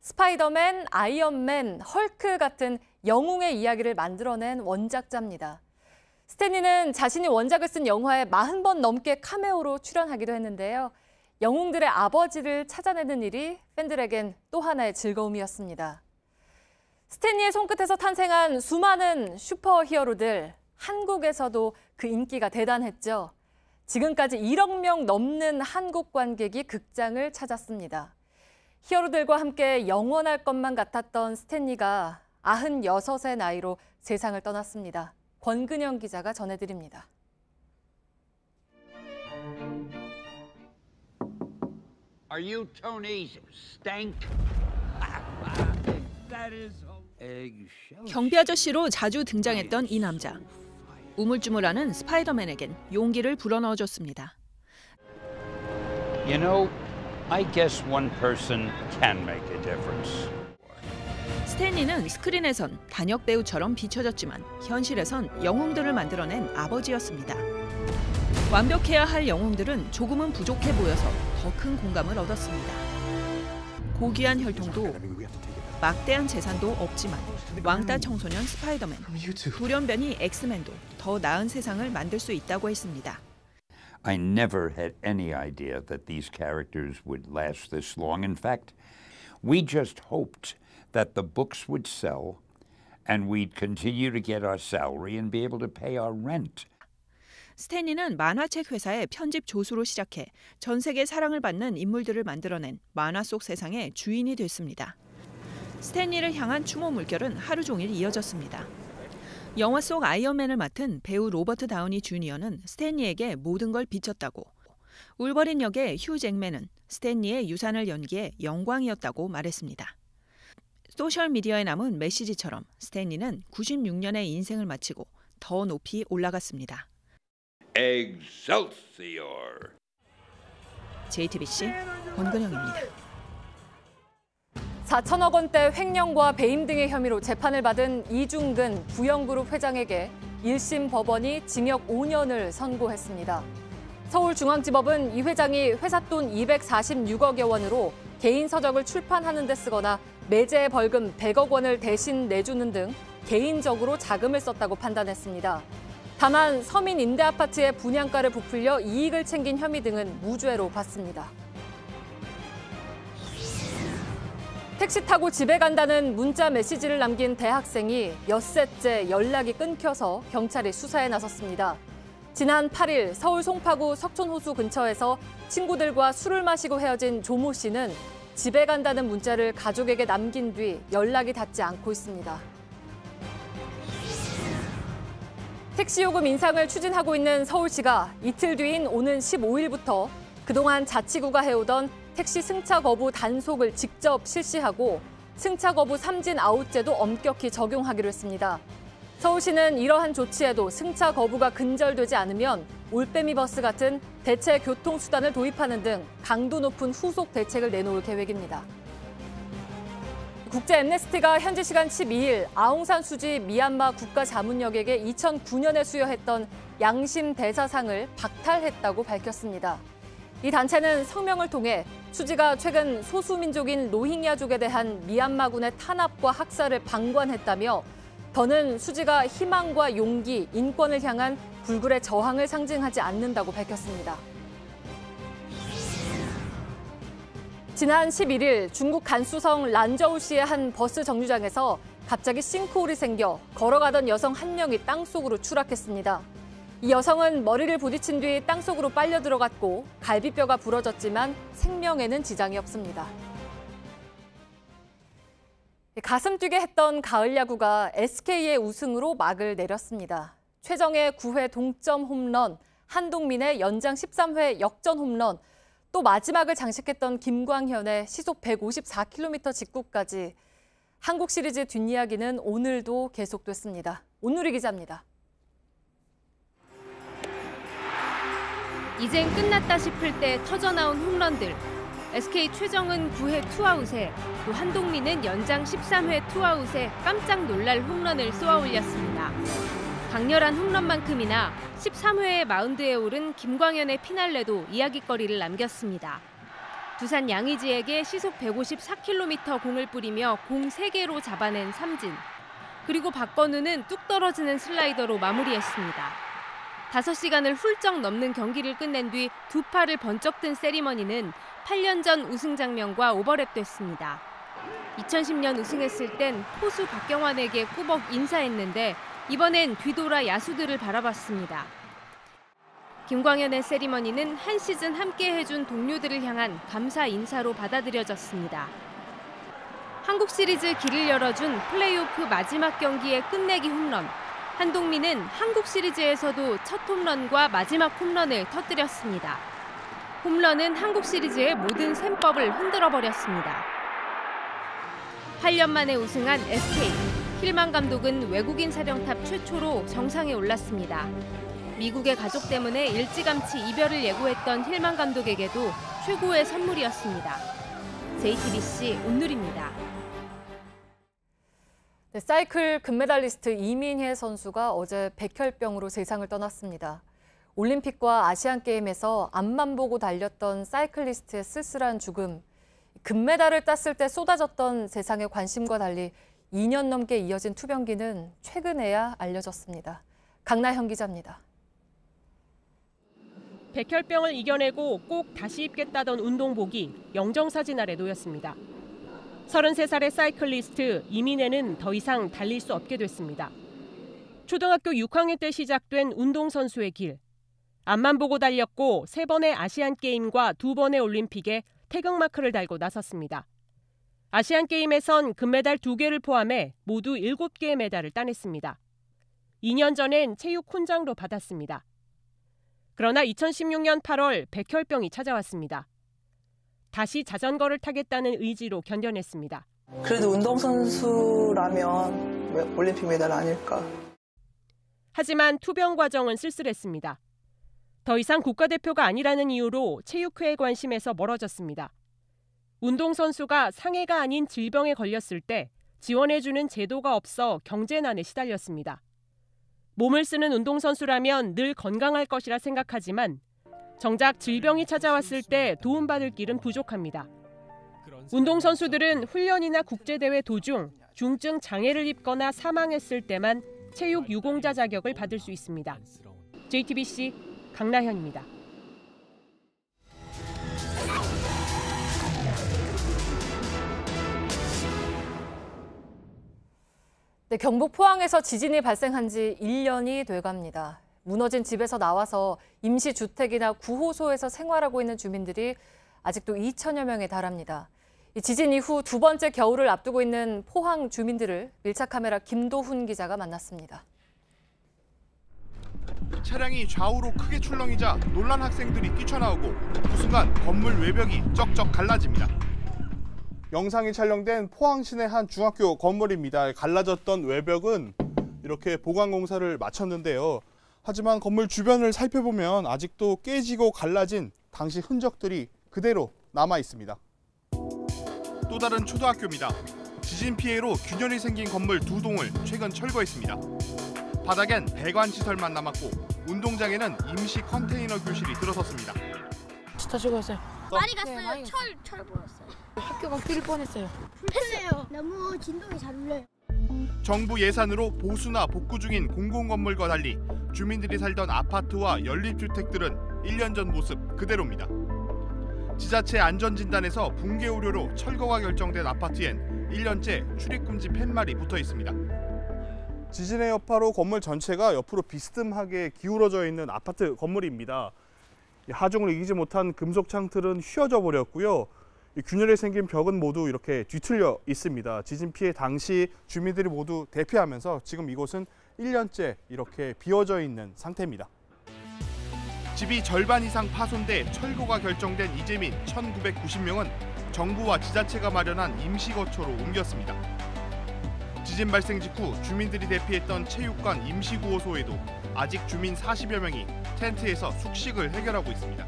스파이더맨, 아이언맨, 헐크 같은 영웅의 이야기를 만들어낸 원작자입니다. 스탠리는 자신이 원작을 쓴 영화에 40번 넘게 카메오로 출연하기도 했는데요. 영웅들의 아버지를 찾아내는 일이 팬들에겐 또 하나의 즐거움이었습니다. 스탠리의 손끝에서 탄생한 수많은 슈퍼히어로들, 한국에서도 그 인기가 대단했죠. 지금까지 1억 명 넘는 한국 관객이 극장을 찾았습니다. 히어로들과 함께 영원할 것만 같았던 스탠리가 96의 나이로 세상을 떠났습니다. 권근영 기자가 전해드립니다. Are you Tony's stank? That is 경비 아저씨로 자주 등장했던 이 남자. 우물쭈물하는 스파이더맨에겐 용기를 불어넣어줬습니다. You know, I guess one person can make a difference. 스탠리는 스크린에선 단역 배우처럼 비춰졌지만 현실에선 영웅들을 만들어낸 아버지였습니다. 완벽해야 할 영웅들은 조금은 부족해 보여서 더 큰 공감을 얻었습니다. 고귀한 혈통도 막대한 재산도 없지만 왕따 청소년 스파이더맨, 돌연변이 엑스맨도 더 나은 세상을 만들 수 있다고 했습니다. I never had any idea that these characters would last this long. In fact, we just hoped that the books would sell and we'd continue to get our salary and be able to pay our rent. 스탠리는 만화책 회사의 편집 조수로 시작해 전 세계 사랑을 받는 인물들을 만들어낸 만화 속 세상의 주인이 됐습니다. 스탠리를 향한 추모 물결은 하루 종일 이어졌습니다. 영화 속 아이언맨을 맡은 배우 로버트 다우니 주니어는 스탠리에게 모든 걸 비쳤다고, 울버린 역의 휴 잭맨은 스탠리의 유산을 연기해 영광이었다고 말했습니다. 소셜미디어에 남은 메시지처럼 스탠리는 96년의 인생을 마치고 더 높이 올라갔습니다. Excelsior. JTBC 권근영입니다. 4천억 원대 횡령과 배임 등의 혐의로 재판을 받은 이중근 부영그룹 회장에게 1심 법원이 징역 5년을 선고했습니다. 서울중앙지법은 이 회장이 회삿돈 246억여 원으로 개인 서적을 출판하는 데 쓰거나 매제 벌금 100억 원을 대신 내주는 등 개인적으로 자금을 썼다고 판단했습니다. 다만 서민 임대아파트의 분양가를 부풀려 이익을 챙긴 혐의 등은 무죄로 봤습니다. 택시 타고 집에 간다는 문자 메시지를 남긴 대학생이 엿새째 연락이 끊겨서 경찰이 수사에 나섰습니다. 지난 8일 서울 송파구 석촌호수 근처에서 친구들과 술을 마시고 헤어진 조모 씨는 집에 간다는 문자를 가족에게 남긴 뒤 연락이 닿지 않고 있습니다. 택시 요금 인상을 추진하고 있는 서울시가 이틀 뒤인 오는 15일부터 그동안 자치구가 해오던 택시 승차 거부 단속을 직접 실시하고 승차 거부 삼진 아웃제도 엄격히 적용하기로 했습니다. 서울시는 이러한 조치에도 승차 거부가 근절되지 않으면 올빼미 버스 같은 대체 교통수단을 도입하는 등 강도 높은 후속 대책을 내놓을 계획입니다. 국제 엠네스티가 현지 시간 12일 아웅산 수지 미얀마 국가자문역에게 2009년에 수여했던 양심 대사상을 박탈했다고 밝혔습니다. 이 단체는 성명을 통해 수지가 최근 소수민족인 로힝야족에 대한 미얀마군의 탄압과 학살을 방관했다며 더는 수지가 희망과 용기, 인권을 향한 불굴의 저항을 상징하지 않는다고 밝혔습니다. 지난 11일 중국 간수성 란저우시의 한 버스 정류장에서 갑자기 싱크홀이 생겨 걸어가던 여성 한 명이 땅속으로 추락했습니다. 이 여성은 머리를 부딪힌 뒤 땅속으로 빨려 들어갔고 갈비뼈가 부러졌지만 생명에는 지장이 없습니다. 가슴 뛰게 했던 가을 야구가 SK의 우승으로 막을 내렸습니다. 최정의 9회 동점 홈런, 한동민의 연장 13회 역전 홈런, 또 마지막을 장식했던 김광현의 시속 154km 직구까지 한국 시리즈 뒷이야기는 오늘도 계속됐습니다. 온누리 기자입니다. 이젠 끝났다 싶을 때 터져나온 홈런들. SK 최정은 9회 투아웃에 또 한동민은 연장 13회 투아웃에 깜짝 놀랄 홈런을 쏘아올렸습니다. 강렬한 홈런만큼이나 13회에 마운드에 오른 김광현의 피날레도 이야깃거리를 남겼습니다. 두산 양의지에게 시속 154km 공을 뿌리며 공 3개로 잡아낸 삼진. 그리고 박건우는 뚝 떨어지는 슬라이더로 마무리했습니다. 5시간을 훌쩍 넘는 경기를 끝낸 뒤 두 팔을 번쩍 든 세리머니는 8년 전 우승 장면과 오버랩됐습니다. 2010년 우승했을 땐 포수 박경환에게 꾸벅 인사했는데 이번엔 뒤돌아 야수들을 바라봤습니다. 김광현의 세리머니는 한 시즌 함께 해준 동료들을 향한 감사 인사로 받아들여졌습니다. 한국 시리즈 길을 열어준 플레이오프 마지막 경기의 끝내기 홈런. 한동민은 한국 시리즈에서도 첫 홈런과 마지막 홈런을 터뜨렸습니다. 홈런은 한국 시리즈의 모든 셈법을 흔들어버렸습니다. 8년 만에 우승한 SK. 힐만 감독은 외국인 사령탑 최초로 정상에 올랐습니다. 미국의 가족 때문에 일찌감치 이별을 예고했던 힐만 감독에게도 최고의 선물이었습니다. JTBC 온누리입니다. 네, 사이클 금메달리스트 이민혜 선수가 어제 백혈병으로 세상을 떠났습니다. 올림픽과 아시안게임에서 앞만 보고 달렸던 사이클리스트의 쓸쓸한 죽음. 금메달을 땄을 때 쏟아졌던 세상의 관심과 달리 2년 넘게 이어진 투병기는 최근에야 알려졌습니다. 강나현 기자입니다. 백혈병을 이겨내고 꼭 다시 입겠다던 운동복이 영정사진 아래 놓였습니다. 33살의 사이클리스트 이민혜는 더 이상 달릴 수 없게 됐습니다. 초등학교 6학년 때 시작된 운동선수의 길. 앞만 보고 달렸고 3번의 아시안게임과 2번의 올림픽에 태극마크를 달고 나섰습니다. 아시안게임에선 금메달 2개를 포함해 모두 7개의 메달을 따냈습니다. 2년 전엔 체육 훈장도 받았습니다. 그러나 2016년 8월 백혈병이 찾아왔습니다. 다시 자전거를 타겠다는 의지로 견뎌냈습니다. 그래도 운동선수라면 왜 올림픽 메달 아닐까? 하지만 투병 과정은 쓸쓸했습니다. 더 이상 국가대표가 아니라는 이유로 체육회의 관심에서 멀어졌습니다. 운동선수가 상해가 아닌 질병에 걸렸을 때 지원해주는 제도가 없어 경제난에 시달렸습니다. 몸을 쓰는 운동선수라면 늘 건강할 것이라 생각하지만 정작 질병이 찾아왔을 때 도움받을 길은 부족합니다. 운동선수들은 훈련이나 국제대회 도중 중증 장애를 입거나 사망했을 때만 체육 유공자 자격을 받을 수 있습니다. JTBC 강나현입니다. 네, 경북 포항에서 지진이 발생한 지 1년이 돼갑니다. 무너진 집에서 나와서 임시주택이나 구호소에서 생활하고 있는 주민들이 아직도 2천여 명에 달합니다. 이 지진 이후 두 번째 겨울을 앞두고 있는 포항 주민들을 밀착카메라 김도훈 기자가 만났습니다. 차량이 좌우로 크게 출렁이자 놀란 학생들이 뛰쳐나오고 그 순간 건물 외벽이 쩍쩍 갈라집니다. 영상이 촬영된 포항시내 한 중학교 건물입니다. 갈라졌던 외벽은 이렇게 보강 공사를 마쳤는데요. 하지만 건물 주변을 살펴보면 아직도 깨지고 갈라진 당시 흔적들이 그대로 남아 있습니다. 또 다른 초등학교입니다. 지진 피해로 균열이 생긴 건물 2동을 최근 철거했습니다. 바닥엔 배관 시설만 남았고 운동장에는 임시 컨테이너 교실이 들어섰습니다. 진짜 죽었어요. 많이 갔어요. 철 보였어요. 학교가 낄 뻔했어요. 불편해요. 너무 진동이 잘 울려요. 정부 예산으로 보수나 복구 중인 공공건물과 달리 주민들이 살던 아파트와 연립주택들은 1년 전 모습 그대로입니다. 지자체 안전진단에서 붕괴 우려로 철거가 결정된 아파트엔 1년째 출입금지 팻말이 붙어 있습니다. 지진의 여파로 건물 전체가 옆으로 비스듬하게 기울어져 있는 아파트 건물입니다. 하중을 이기지 못한 금속 창틀은 휘어져 버렸고요. 균열이 생긴 벽은 모두 이렇게 뒤틀려 있습니다. 지진 피해 당시 주민들이 모두 대피하면서 지금 이곳은 1년째 이렇게 비어져 있는 상태입니다. 집이 절반 이상 파손돼 철거가 결정된 이재민 1,990명은 정부와 지자체가 마련한 임시거처로 옮겼습니다. 지진 발생 직후 주민들이 대피했던 체육관 임시구호소에도 아직 주민 40여 명이 텐트에서 숙식을 해결하고 있습니다.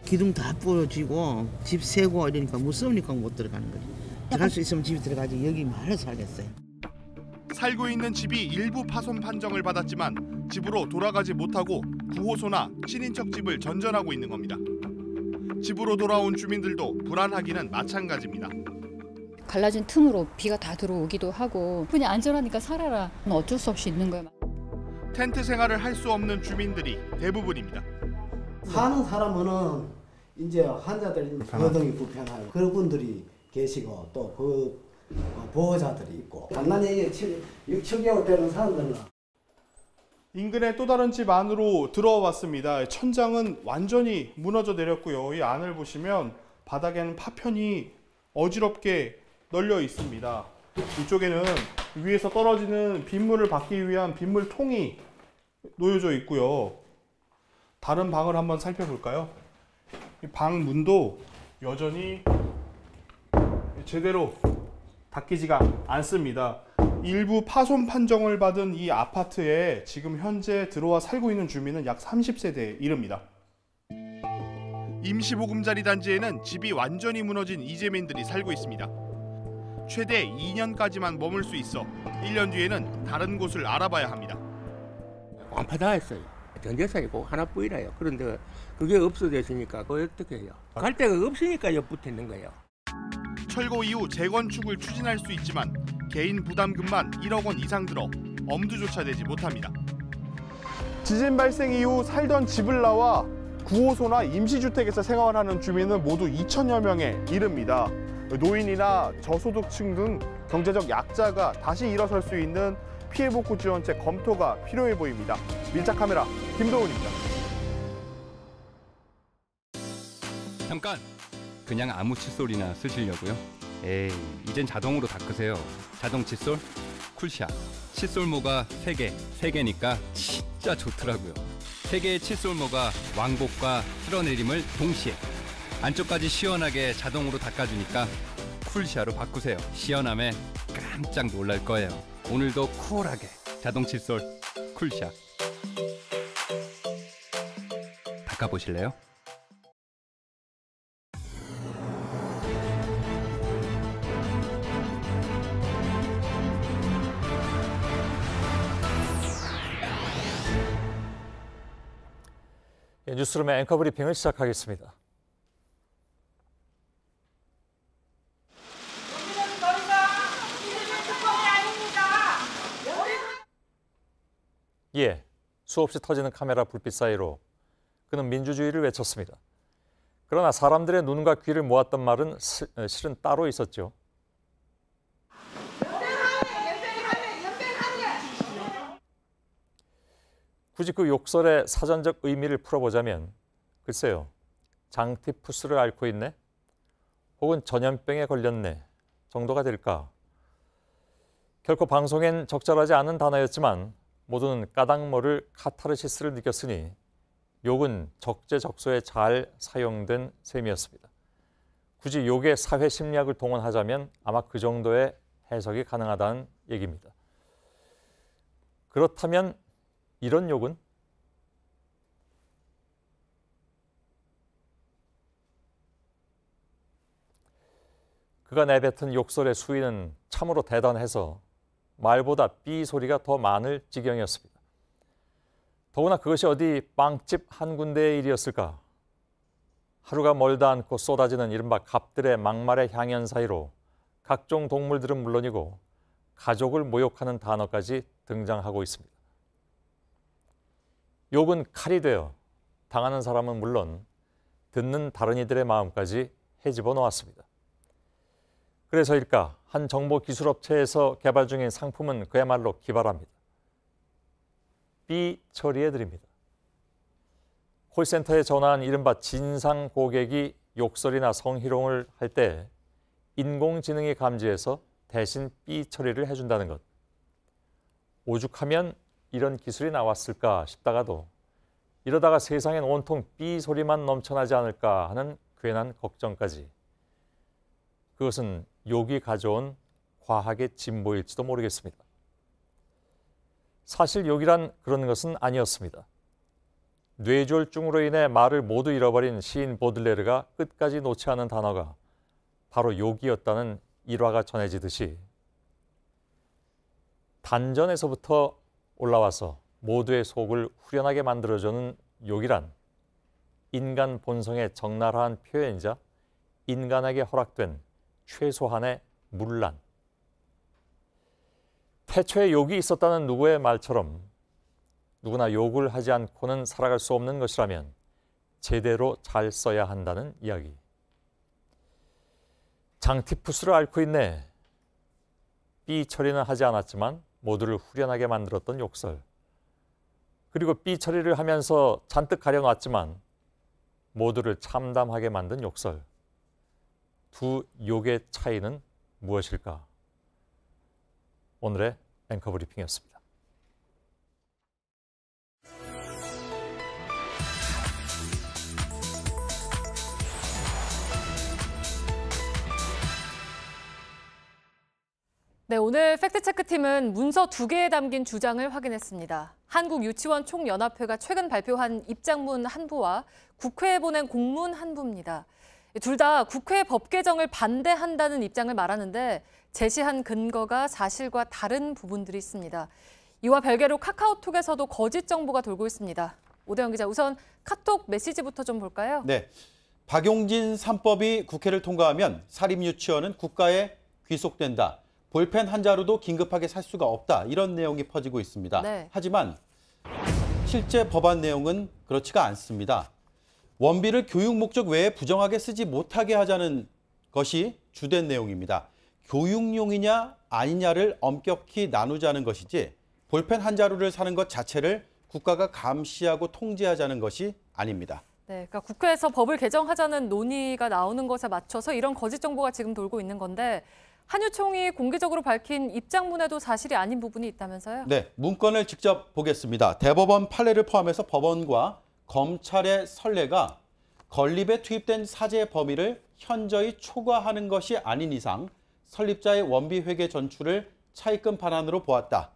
기둥 다 부러지고 집 새고 이러니까 무서우니까 못 들어가는 거지. 들어갈 수 있으면 집에 들어가지 여기 말로 살겠어요. 살고 있는 집이 일부 파손 판정을 받았지만 집으로 돌아가지 못하고 구호소나 친인척 집을 전전하고 있는 겁니다. 집으로 돌아온 주민들도 불안하기는 마찬가지입니다. 갈라진 틈으로 비가 다 들어오기도 하고 그냥 안전하니까 살아라. 어쩔 수 없이 있는 거예요. 텐트 생활을 할 수 없는 주민들이 대부분입니다. 사는 사람은 이제 환자들 거동이 불편하고 그런 분들이 계시고 또 보호자들이 있고 장난이 6, 7개월 되는 사람들은 인근의 또 다른 집 안으로 들어왔습니다. 천장은 완전히 무너져 내렸고요. 이 안을 보시면 바닥에는 파편이 어지럽게 널려 있습니다. 이쪽에는 위에서 떨어지는 빗물을 받기 위한 빗물통이 놓여져 있고요. 다른 방을 한번 살펴볼까요? 이 방 문도 여전히 제대로 닫히지가 않습니다. 일부 파손 판정을 받은 이 아파트에 지금 현재 들어와 살고 있는 주민은 약 30세대에 이릅니다. 임시보금자리 단지에는 집이 완전히 무너진 이재민들이 살고 있습니다. 최대 2년까지만 머물 수 있어 1년 뒤에는 다른 곳을 알아봐야 합니다. 완파다했어요. 전재산이고 하나뿐이라요. 그런데 그게 없어졌으니까 그거 어떻게 해요? 갈 데가 없으니까 옆붙어 있는 거예요. 철거 이후 재건축을 추진할 수 있지만 개인 부담금만 1억 원 이상 들어 엄두조차 내지 못합니다. 지진 발생 이후 살던 집을 나와 구호소나 임시주택에서 생활하는 주민은 모두 2천여 명에 이릅니다. 노인이나 저소득층 등 경제적 약자가 다시 일어설 수 있는 피해복구 지원책 검토가 필요해 보입니다. 밀착 카메라 김도훈입니다. 잠깐! 그냥 아무 칫솔이나 쓰시려고요? 에이, 이젠 자동으로 닦으세요. 자동 칫솔 쿨샷. 칫솔모가 3개니까 진짜 좋더라고요. 3개의 칫솔모가 왕복과 쓸어내림을 동시에 안쪽까지 시원하게 자동으로 닦아주니까 쿨샷으로 바꾸세요. 시원함에 깜짝 놀랄 거예요. 오늘도 쿨하게 자동 칫솔 쿨샷. 닦아보실래요? 뉴스룸의 앵커 브리핑을 시작하겠습니다. 예, 수없이 터지는 카메라 불빛 사이로 그는 민주주의를 외쳤습니다. 그러나 사람들의 눈과 귀를 모았던 말은 실은 따로 있었죠. 굳이 그 욕설의 사전적 의미를 풀어보자면 글쎄요, 장티푸스를 앓고 있네? 혹은 전염병에 걸렸네? 정도가 될까? 결코 방송엔 적절하지 않은 단어였지만 모두는 까닭모를 카타르시스를 느꼈으니 욕은 적재적소에 잘 사용된 셈이었습니다. 굳이 욕의 사회 심리학을 동원하자면 아마 그 정도의 해석이 가능하다는 얘기입니다. 그렇다면 이런 욕은? 그가 내뱉은 욕설의 수위는 참으로 대단해서 말보다 삐 소리가 더 많을 지경이었습니다. 더구나 그것이 어디 빵집 한 군데의 일이었을까? 하루가 멀다 않고 쏟아지는 이른바 갑들의 막말의 향연 사이로 각종 동물들은 물론이고 가족을 모욕하는 단어까지 등장하고 있습니다. 욕은 칼이 되어 당하는 사람은 물론 듣는 다른 이들의 마음까지 헤집어 놓았습니다. 그래서일까 한 정보기술업체에서 개발 중인 상품은 그야말로 기발합니다. 삐 처리해드립니다. 콜센터에 전화한 이른바 진상 고객이 욕설이나 성희롱을 할 때 인공지능이 감지해서 대신 삐 처리를 해준다는 것. 오죽하면 이런 기술이 나왔을까 싶다가도 이러다가 세상엔 온통 삐 소리만 넘쳐나지 않을까 하는 괜한 걱정까지. 그것은 욕이 가져온 과학의 진보일지도 모르겠습니다. 사실 욕이란 그런 것은 아니었습니다. 뇌졸중으로 인해 말을 모두 잃어버린 시인 보들레르가 끝까지 놓지 않은 단어가 바로 욕이었다는 일화가 전해지듯이 단전에서부터 올라와서 모두의 속을 후련하게 만들어주는 욕이란 인간 본성의 적나라한 표현이자 인간에게 허락된 최소한의 문란. 태초에 욕이 있었다는 누구의 말처럼 누구나 욕을 하지 않고는 살아갈 수 없는 것이라면 제대로 잘 써야 한다는 이야기. 장티푸스를 앓고 있네. 삐 처리는 하지 않았지만 모두를 후련하게 만들었던 욕설. 그리고 삐 처리를 하면서 잔뜩 가려놨지만 모두를 참담하게 만든 욕설. 두 욕의 차이는 무엇일까? 오늘의 앵커 브리핑이었습니다. 네, 오늘 팩트체크팀은 문서 2개에 담긴 주장을 확인했습니다. 한국유치원총연합회가 최근 발표한 입장문 한부와 국회에 보낸 공문 한부입니다. 둘 다 국회 법 개정을 반대한다는 입장을 말하는데 제시한 근거가 사실과 다른 부분들이 있습니다. 이와 별개로 카카오톡에서도 거짓 정보가 돌고 있습니다. 오대영 기자, 우선 카톡 메시지부터 좀 볼까요? 네, 박용진 3법이 국회를 통과하면 사립유치원은 국가에 귀속된다. 볼펜 한 자루도 긴급하게 살 수가 없다. 이런 내용이 퍼지고 있습니다. 네. 하지만 실제 법안 내용은 그렇지가 않습니다. 원비를 교육 목적 외에 부정하게 쓰지 못하게 하자는 것이 주된 내용입니다. 교육용이냐 아니냐를 엄격히 나누자는 것이지 볼펜 한 자루를 사는 것 자체를 국가가 감시하고 통제하자는 것이 아닙니다. 네, 그러니까 국회에서 법을 개정하자는 논의가 나오는 것에 맞춰서 이런 거짓 정보가 지금 돌고 있는 건데 한유총이 공개적으로 밝힌 입장문에도 사실이 아닌 부분이 있다면서요? 네, 문건을 직접 보겠습니다. 대법원 판례를 포함해서 법원과 검찰의 선례가 건립에 투입된 사죄의 범위를 현저히 초과하는 것이 아닌 이상 설립자의 원비 회계 전출을 차입금 반환으로 보았다.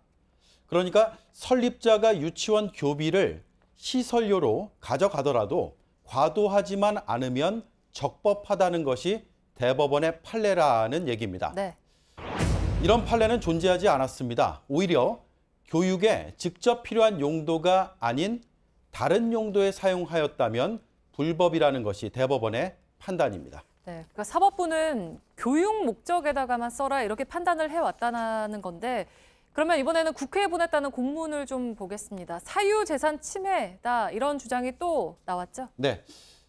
그러니까 설립자가 유치원 교비를 시설료로 가져가더라도 과도하지만 않으면 적법하다는 것이 대법원의 판례라는 얘기입니다. 네. 이런 판례는 존재하지 않았습니다. 오히려 교육에 직접 필요한 용도가 아닌 다른 용도에 사용하였다면 불법이라는 것이 대법원의 판단입니다. 네, 그러니까 사법부는 교육 목적에다가만 써라 이렇게 판단을 해왔다는 건데 그러면 이번에는 국회에 보냈다는 공문을 좀 보겠습니다. 사유재산 침해다 이런 주장이 또 나왔죠? 네,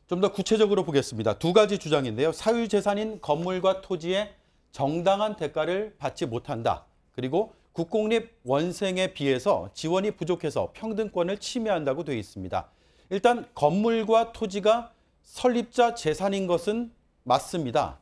좀 더 구체적으로 보겠습니다. 두 가지 주장인데요. 사유재산인 건물과 토지에 정당한 대가를 받지 못한다. 그리고 국공립 원생에 비해서 지원이 부족해서 평등권을 침해한다고 되어 있습니다. 일단 건물과 토지가 설립자 재산인 것은 맞습니다.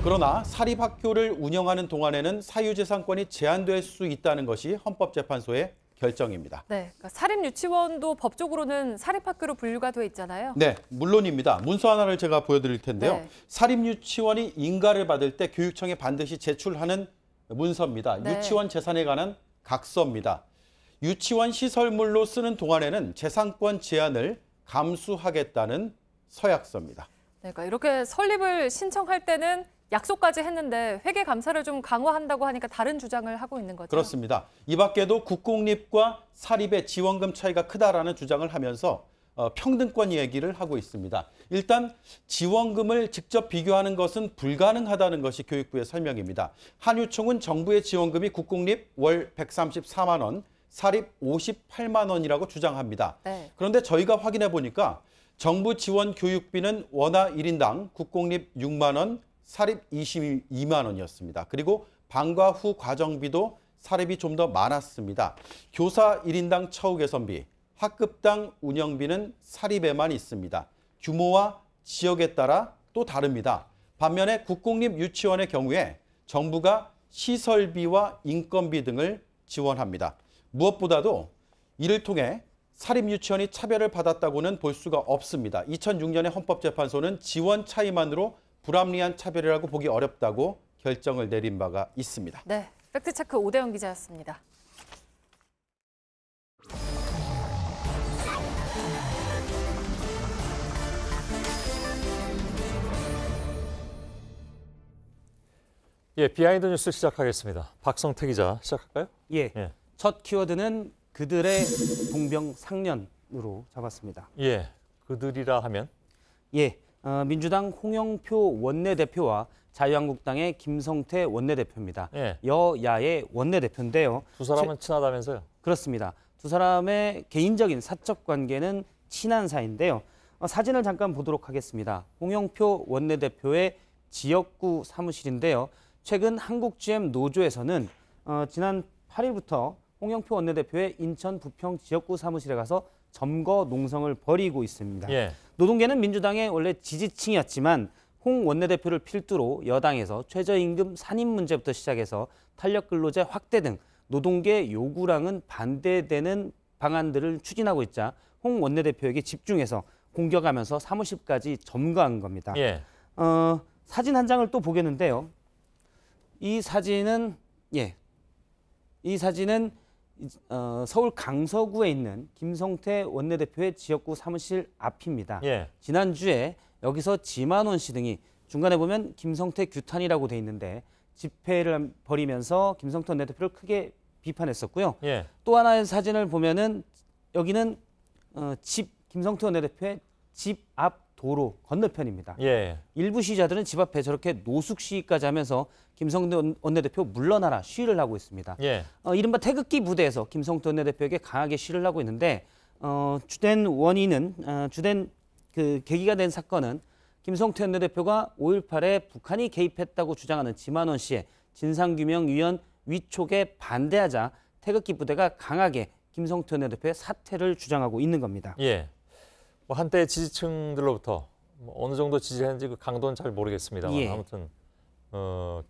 그러나 사립학교를 운영하는 동안에는 사유재산권이 제한될 수 있다는 것이 헌법재판소의 결정입니다. 네, 그러니까 사립유치원도 법적으로는 사립학교로 분류가 돼 있잖아요. 네, 물론입니다. 문서 하나를 제가 보여드릴 텐데요. 네. 사립유치원이 인가를 받을 때 교육청에 반드시 제출하는 문서입니다. 네. 유치원 재산에 관한 각서입니다. 유치원 시설물로 쓰는 동안에는 재산권 제한을 감수하겠다는 서약서입니다. 네, 그러니까 이렇게 설립을 신청할 때는 약속까지 했는데 회계 감사를 좀 강화한다고 하니까 다른 주장을 하고 있는 거죠. 그렇습니다. 이 밖에도 국공립과 사립의 지원금 차이가 크다라는 주장을 하면서 평등권 얘기를 하고 있습니다. 일단 지원금을 직접 비교하는 것은 불가능하다는 것이 교육부의 설명입니다. 한유총은 정부의 지원금이 국공립 월 134만 원, 사립 58만 원이라고 주장합니다. 네. 그런데 저희가 확인해 보니까 정부 지원 교육비는 원화 1인당 국공립 6만 원, 사립 22만 원이었습니다. 그리고 방과 후 과정비도 사립이 좀 더 많았습니다. 교사 1인당 처우 개선비, 학급당 운영비는 사립에만 있습니다. 규모와 지역에 따라 또 다릅니다. 반면에 국공립 유치원의 경우에 정부가 시설비와 인건비 등을 지원합니다. 무엇보다도 이를 통해 사립유치원이 차별을 받았다고는 볼 수가 없습니다. 2006년에 헌법재판소는 지원 차이만으로 불합리한 차별이라고 보기 어렵다고 결정을 내린 바가 있습니다. 네, 팩트체크 오대영 기자였습니다. 예, 비하인드 뉴스 시작하겠습니다. 박성태 기자 시작할까요? 예. 첫 키워드는 그들의 동병상련으로 잡았습니다. 예, 그들이라 하면? 예, 민주당 홍영표 원내대표와 자유한국당의 김성태 원내대표입니다. 예. 여야의 원내대표인데요. 두 사람은 친하다면서요? 그렇습니다. 두 사람의 개인적인 사적 관계는 친한 사이인데요. 사진을 잠깐 보도록 하겠습니다. 홍영표 원내대표의 지역구 사무실인데요. 최근 한국GM 노조에서는 지난 8일부터 홍영표 원내대표의 인천 부평 지역구 사무실에 가서 점거 농성을 벌이고 있습니다. 예. 노동계는 민주당의 원래 지지층이었지만 홍 원내대표를 필두로 여당에서 최저임금 산입 문제부터 시작해서 탄력근로제 확대 등 노동계 요구랑은 반대되는 방안들을 추진하고 있자 홍 원내대표에게 집중해서 공격하면서 사무실까지 점거한 겁니다. 예. 사진 한 장을 또 보겠는데요. 이 사진은 서울 강서구에 있는 김성태 원내대표의 지역구 사무실 앞입니다. 예. 지난주에 여기서 지만원 씨 등이 중간에 보면 김성태 규탄이라고 돼 있는데 집회를 벌이면서 김성태 원내대표를 크게 비판했었고요. 예. 또 하나의 사진을 보면은 여기는 김성태 원내대표의 집 앞 도로 건너편입니다. 예. 일부 시위자들은 집 앞에 저렇게 노숙 시위까지 하면서 김성태 원내대표 물러나라 시위를 하고 있습니다. 예. 이른바 태극기 부대에서 김성태 원내대표에게 강하게 시위를 하고 있는데 주된 원인은 그 계기가 된 사건은 김성태 원내대표가 5.18에 북한이 개입했다고 주장하는 지만원 씨의 진상규명위원 위촉에 반대하자 태극기 부대가 강하게 김성태 원내대표의 사퇴를 주장하고 있는 겁니다. 예. 뭐 한때 지지층들로부터 어느 정도 지지했는지 그 강도는 잘 모르겠습니다만 예. 아무튼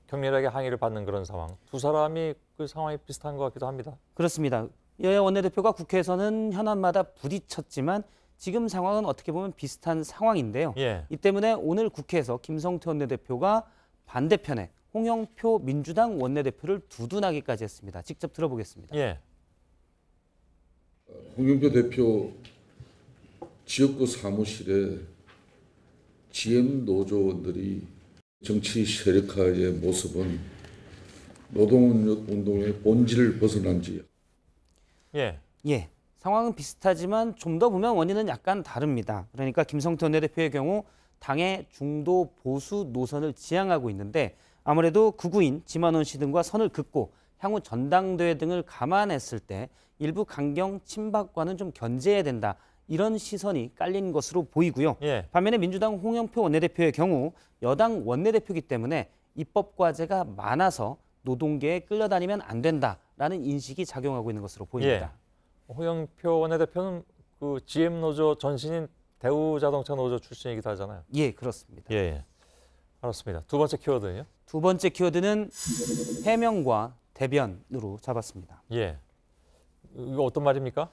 격렬하게 항의를 받는 그런 상황. 두 사람이 그 상황이 비슷한 것 같기도 합니다. 그렇습니다. 여야 원내대표가 국회에서는 현안마다 부딪혔지만 지금 상황은 어떻게 보면 비슷한 상황인데요. 예. 이 때문에 오늘 국회에서 김성태 원내대표가 반대편에 홍영표 민주당 원내대표를 두둔하기까지 했습니다. 직접 들어보겠습니다. 예. 홍영표 대표 지역구 사무실에 GM 노조원들이 정치 세력화의 모습은 노동운동의 본질을 벗어난 지. 예. 상황은 비슷하지만 좀 더 보면 원인은 약간 다릅니다. 그러니까 김성태 원내대표의 경우 당의 중도 보수 노선을 지향하고 있는데 아무래도 극우인 지만원 씨 등과 선을 긋고 향후 전당대회 등을 감안했을 때 일부 강경 친박과는 좀 견제해야 된다. 이런 시선이 깔린 것으로 보이고요. 예. 반면에 민주당 홍영표 원내대표의 경우 여당 원내대표이기 때문에 입법 과제가 많아서 노동계에 끌려다니면 안 된다라는 인식이 작용하고 있는 것으로 보입니다. 예. 홍영표 원내대표는 그 GM 노조 전신인 대우자동차 노조 출신이기도 하잖아요. 예, 그렇습니다. 예. 알았습니다. 두 번째 키워드는요? 두 번째 키워드는 해명과 대변으로 잡았습니다. 예. 이거 어떤 말입니까?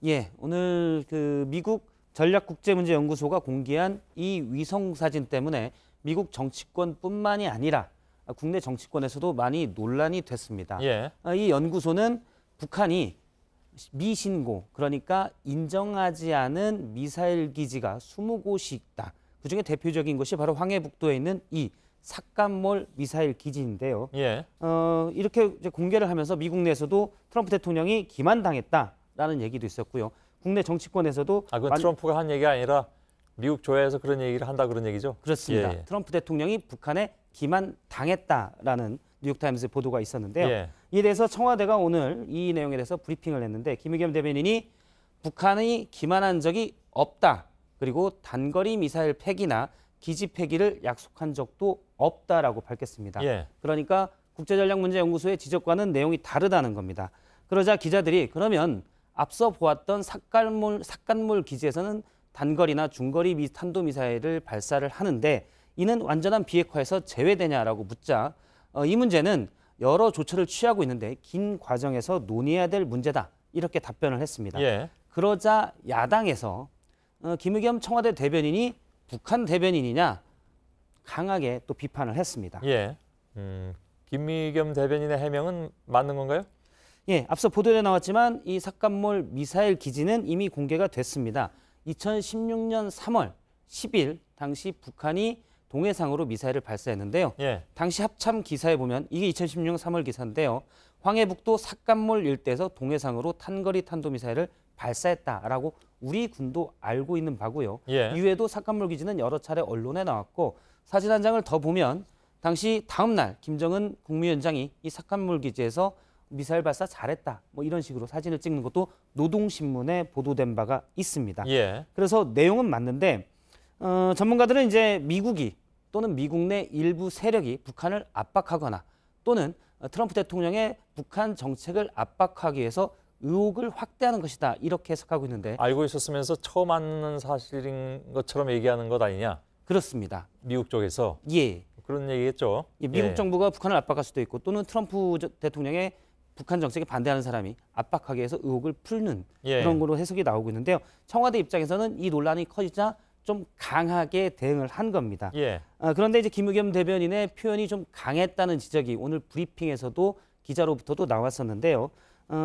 예, 오늘 그 미국 전략국제문제연구소가 공개한 이 위성 사진 때문에 미국 정치권뿐만이 아니라 국내 정치권에서도 많이 논란이 됐습니다. 예. 이 연구소는 북한이 미신고, 그러니까 인정하지 않은 미사일 기지가 20곳이 있다. 그중에 대표적인 것이 바로 황해북도에 있는 이 삭감몰 미사일 기지인데요. 예. 이렇게 이제 공개를 하면서 미국 내에서도 트럼프 대통령이 기만당했다라는 얘기도 있었고요. 국내 정치권에서도 그건 트럼프가 한 얘기가 아니라 미국 조야에서 그런 얘기를 한다 그런 얘기죠? 그렇습니다. 예. 트럼프 대통령이 북한에 기만당했다라는 뉴욕타임스의 보도가 있었는데요. 예. 이에 대해서 청와대가 오늘 이 내용에 대해서 브리핑을 했는데 김의겸 대변인이 북한이 기만한 적이 없다. 그리고 단거리 미사일 폐기나 기지 폐기를 약속한 적도 없다라고 밝혔습니다. 예. 그러니까 국제전략문제연구소의 지적과는 내용이 다르다는 겁니다. 그러자 기자들이 그러면 앞서 보았던 삭간몰 기지에서는 단거리나 중거리 탄도미사일을 발사를 하는데 이는 완전한 비핵화에서 제외되냐라고 묻자 이 문제는 여러 조처를 취하고 있는데 긴 과정에서 논의해야 될 문제다. 이렇게 답변을 했습니다. 예. 그러자 야당에서 김의겸 청와대 대변인이 북한 대변인이냐 강하게 또 비판을 했습니다. 예. 김의겸 대변인의 해명은 맞는 건가요? 예, 앞서 보도에 나왔지만 이 삭감몰 미사일 기지는 이미 공개가 됐습니다. 2016년 3월 10일 당시 북한이 동해상으로 미사일을 발사했는데요. 예. 당시 합참 기사에 보면 이게 2016년 3월 기사인데요. 황해북도 삭감몰 일대에서 동해상으로 탄거리 탄도미사일을 발사했다라고 우리 군도 알고 있는 바고요. 예. 이후에도 삭감몰 기지는 여러 차례 언론에 나왔고 사진 한 장을 더 보면 당시 다음 날 김정은 국무위원장이 이 삭감몰 기지에서 미사일 발사 잘했다. 뭐 이런 식으로 사진을 찍는 것도 노동신문에 보도된 바가 있습니다. 예. 그래서 내용은 맞는데 전문가들은 이제 미국이 또는 미국 내 일부 세력이 북한을 압박하거나 또는 트럼프 대통령의 북한 정책을 압박하기 위해서 의혹을 확대하는 것이다. 이렇게 해석하고 있는데 알고 있었으면서 처음 아는 사실인 것처럼 얘기하는 것 아니냐? 그렇습니다. 미국 쪽에서? 예. 그런 얘기겠죠. 예, 미국 정부가 북한을 압박할 수도 있고 또는 트럼프 대통령의 북한 정책에 반대하는 사람이 압박하기 위해서 의혹을 풀는 그런 걸로 해석이 나오고 있는데요. 청와대 입장에서는 이 논란이 커지자 좀 강하게 대응을 한 겁니다. 그런데 이제 김의겸 대변인의 표현이 좀 강했다는 지적이 오늘 브리핑에서도 기자로부터도 나왔었는데요.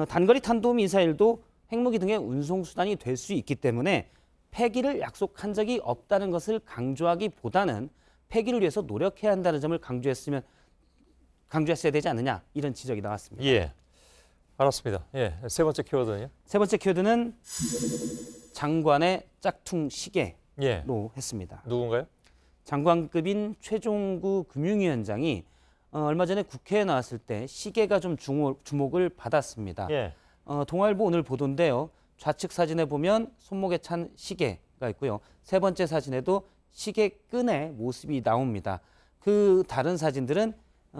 단거리 탄도미사일도 핵무기 등의 운송수단이 될 수 있기 때문에 폐기를 약속한 적이 없다는 것을 강조하기보다는 폐기를 위해서 노력해야 한다는 점을 강조했어야 되지 않느냐 이런 지적이 나왔습니다. 예, 알았습니다. 예, 세 번째 키워드는요? 세 번째 키워드는 장관의 짝퉁 시계로 했습니다. 누군가요? 장관급인 최종구 금융위원장이 얼마 전에 국회에 나왔을 때 시계가 좀 주목을 받았습니다. 동아일보 오늘 보도인데요. 좌측 사진에 보면 손목에 찬 시계가 있고요. 세 번째 사진에도 시계끈의 모습이 나옵니다. 그 다른 사진들은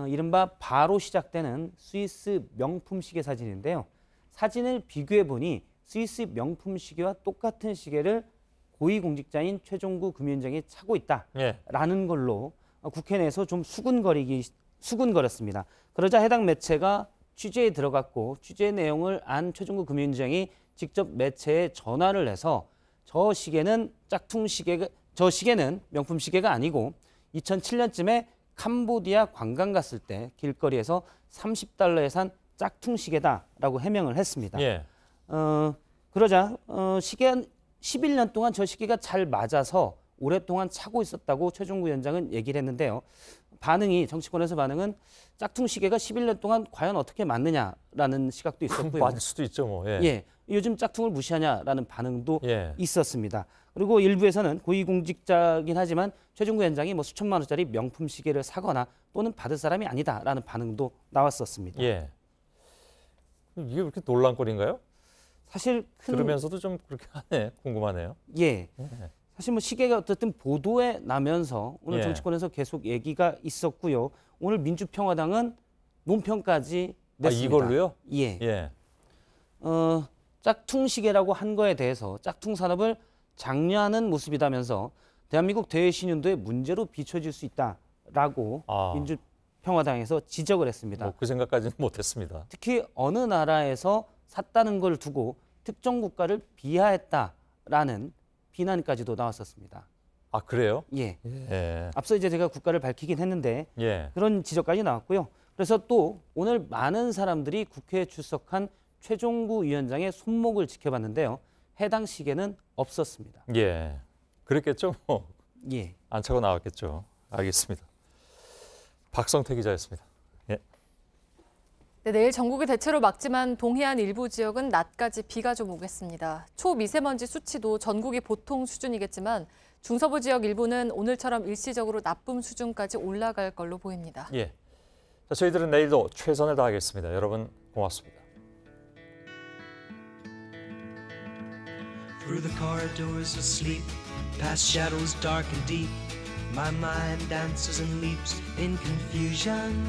이른바 바로 시작되는 스위스 명품 시계 사진인데요. 사진을 비교해 보니 스위스 명품 시계와 똑같은 시계를 고위공직자인 최종구 금융위원장이 차고 있다라는 걸로 국회 내에서 좀 수군거렸습니다. 그러자 해당 매체가 취재에 들어갔고 취재 내용을 안 최종구 금융위원장이 직접 매체에 전화를 해서 저 시계는 명품 시계가 아니고 2007년쯤에 캄보디아 관광 갔을 때 길거리에서 $30에 산 짝퉁 시계다라고 해명을 했습니다. 그러자 시계 11년 동안 저 시계가 잘 맞아서 오랫동안 차고 있었다고 최종구 위원장은 얘기를 했는데요. 정치권에서 반응은 짝퉁 시계가 11년 동안 과연 어떻게 맞느냐라는 시각도 있었고요. 맞을 수도 있죠, 뭐. 요즘 짝퉁을 무시하냐라는 반응도 있었습니다. 그리고 일부에서는 고위공직자긴 하지만 최종구 위원장이 뭐 수천만 원짜리 명품 시계를 사거나 또는 받을 사람이 아니다라는 반응도 나왔었습니다. 이게 그렇게 논란거리인가요? 사실 들으면서도 좀 그렇게 하네. 궁금하네요. 사실 뭐 시계가 어쨌든 보도에 나면서 오늘 정치권에서 계속 얘기가 있었고요. 오늘 민주평화당은 논평까지 냈습니다. 이걸로요? 짝퉁 시계라고 한 거에 대해서 짝퉁 산업을 장려하는 모습이다면서 대한민국 대외 신윤도의 문제로 비춰질 수 있다라고 민주평화당에서 지적을 했습니다. 그 생각까지는 못했습니다. 특히 어느 나라에서 샀다는 걸 두고 특정 국가를 비하했다라는 비난까지도 나왔었습니다. 아, 그래요? 앞서 이제 제가 국가를 밝히긴 했는데 그런 지적까지 나왔고요. 그래서 또 오늘 많은 사람들이 국회에 출석한 최종구 위원장의 손목을 지켜봤는데요. 해당 시계는 없었습니다. 그랬겠죠, 뭐. 안 차고 나왔겠죠. 알겠습니다. 박성태 기자였습니다. 내일 전국이 대체로 맑지만 동해안 일부 지역은 낮까지 비가 좀 오겠습니다. 초미세먼지 수치도 전국이 보통 수준이겠지만 중서부 지역 일부는 오늘처럼 일시적으로 나쁨 수준까지 올라갈 걸로 보입니다. 자, 저희들은 내일도 최선을 다하겠습니다. 여러분 고맙습니다. Through the corridors of sleep, past shadows dark and deep, my mind dances and leaps in confusion.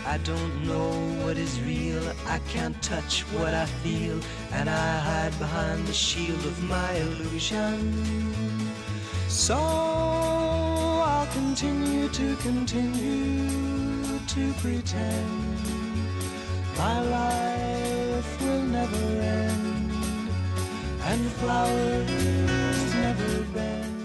I don't know what is real, I can't touch what I feel, and I hide behind the shield of my illusion. So I'll continue to pretend my life will never end, and flowers never bend.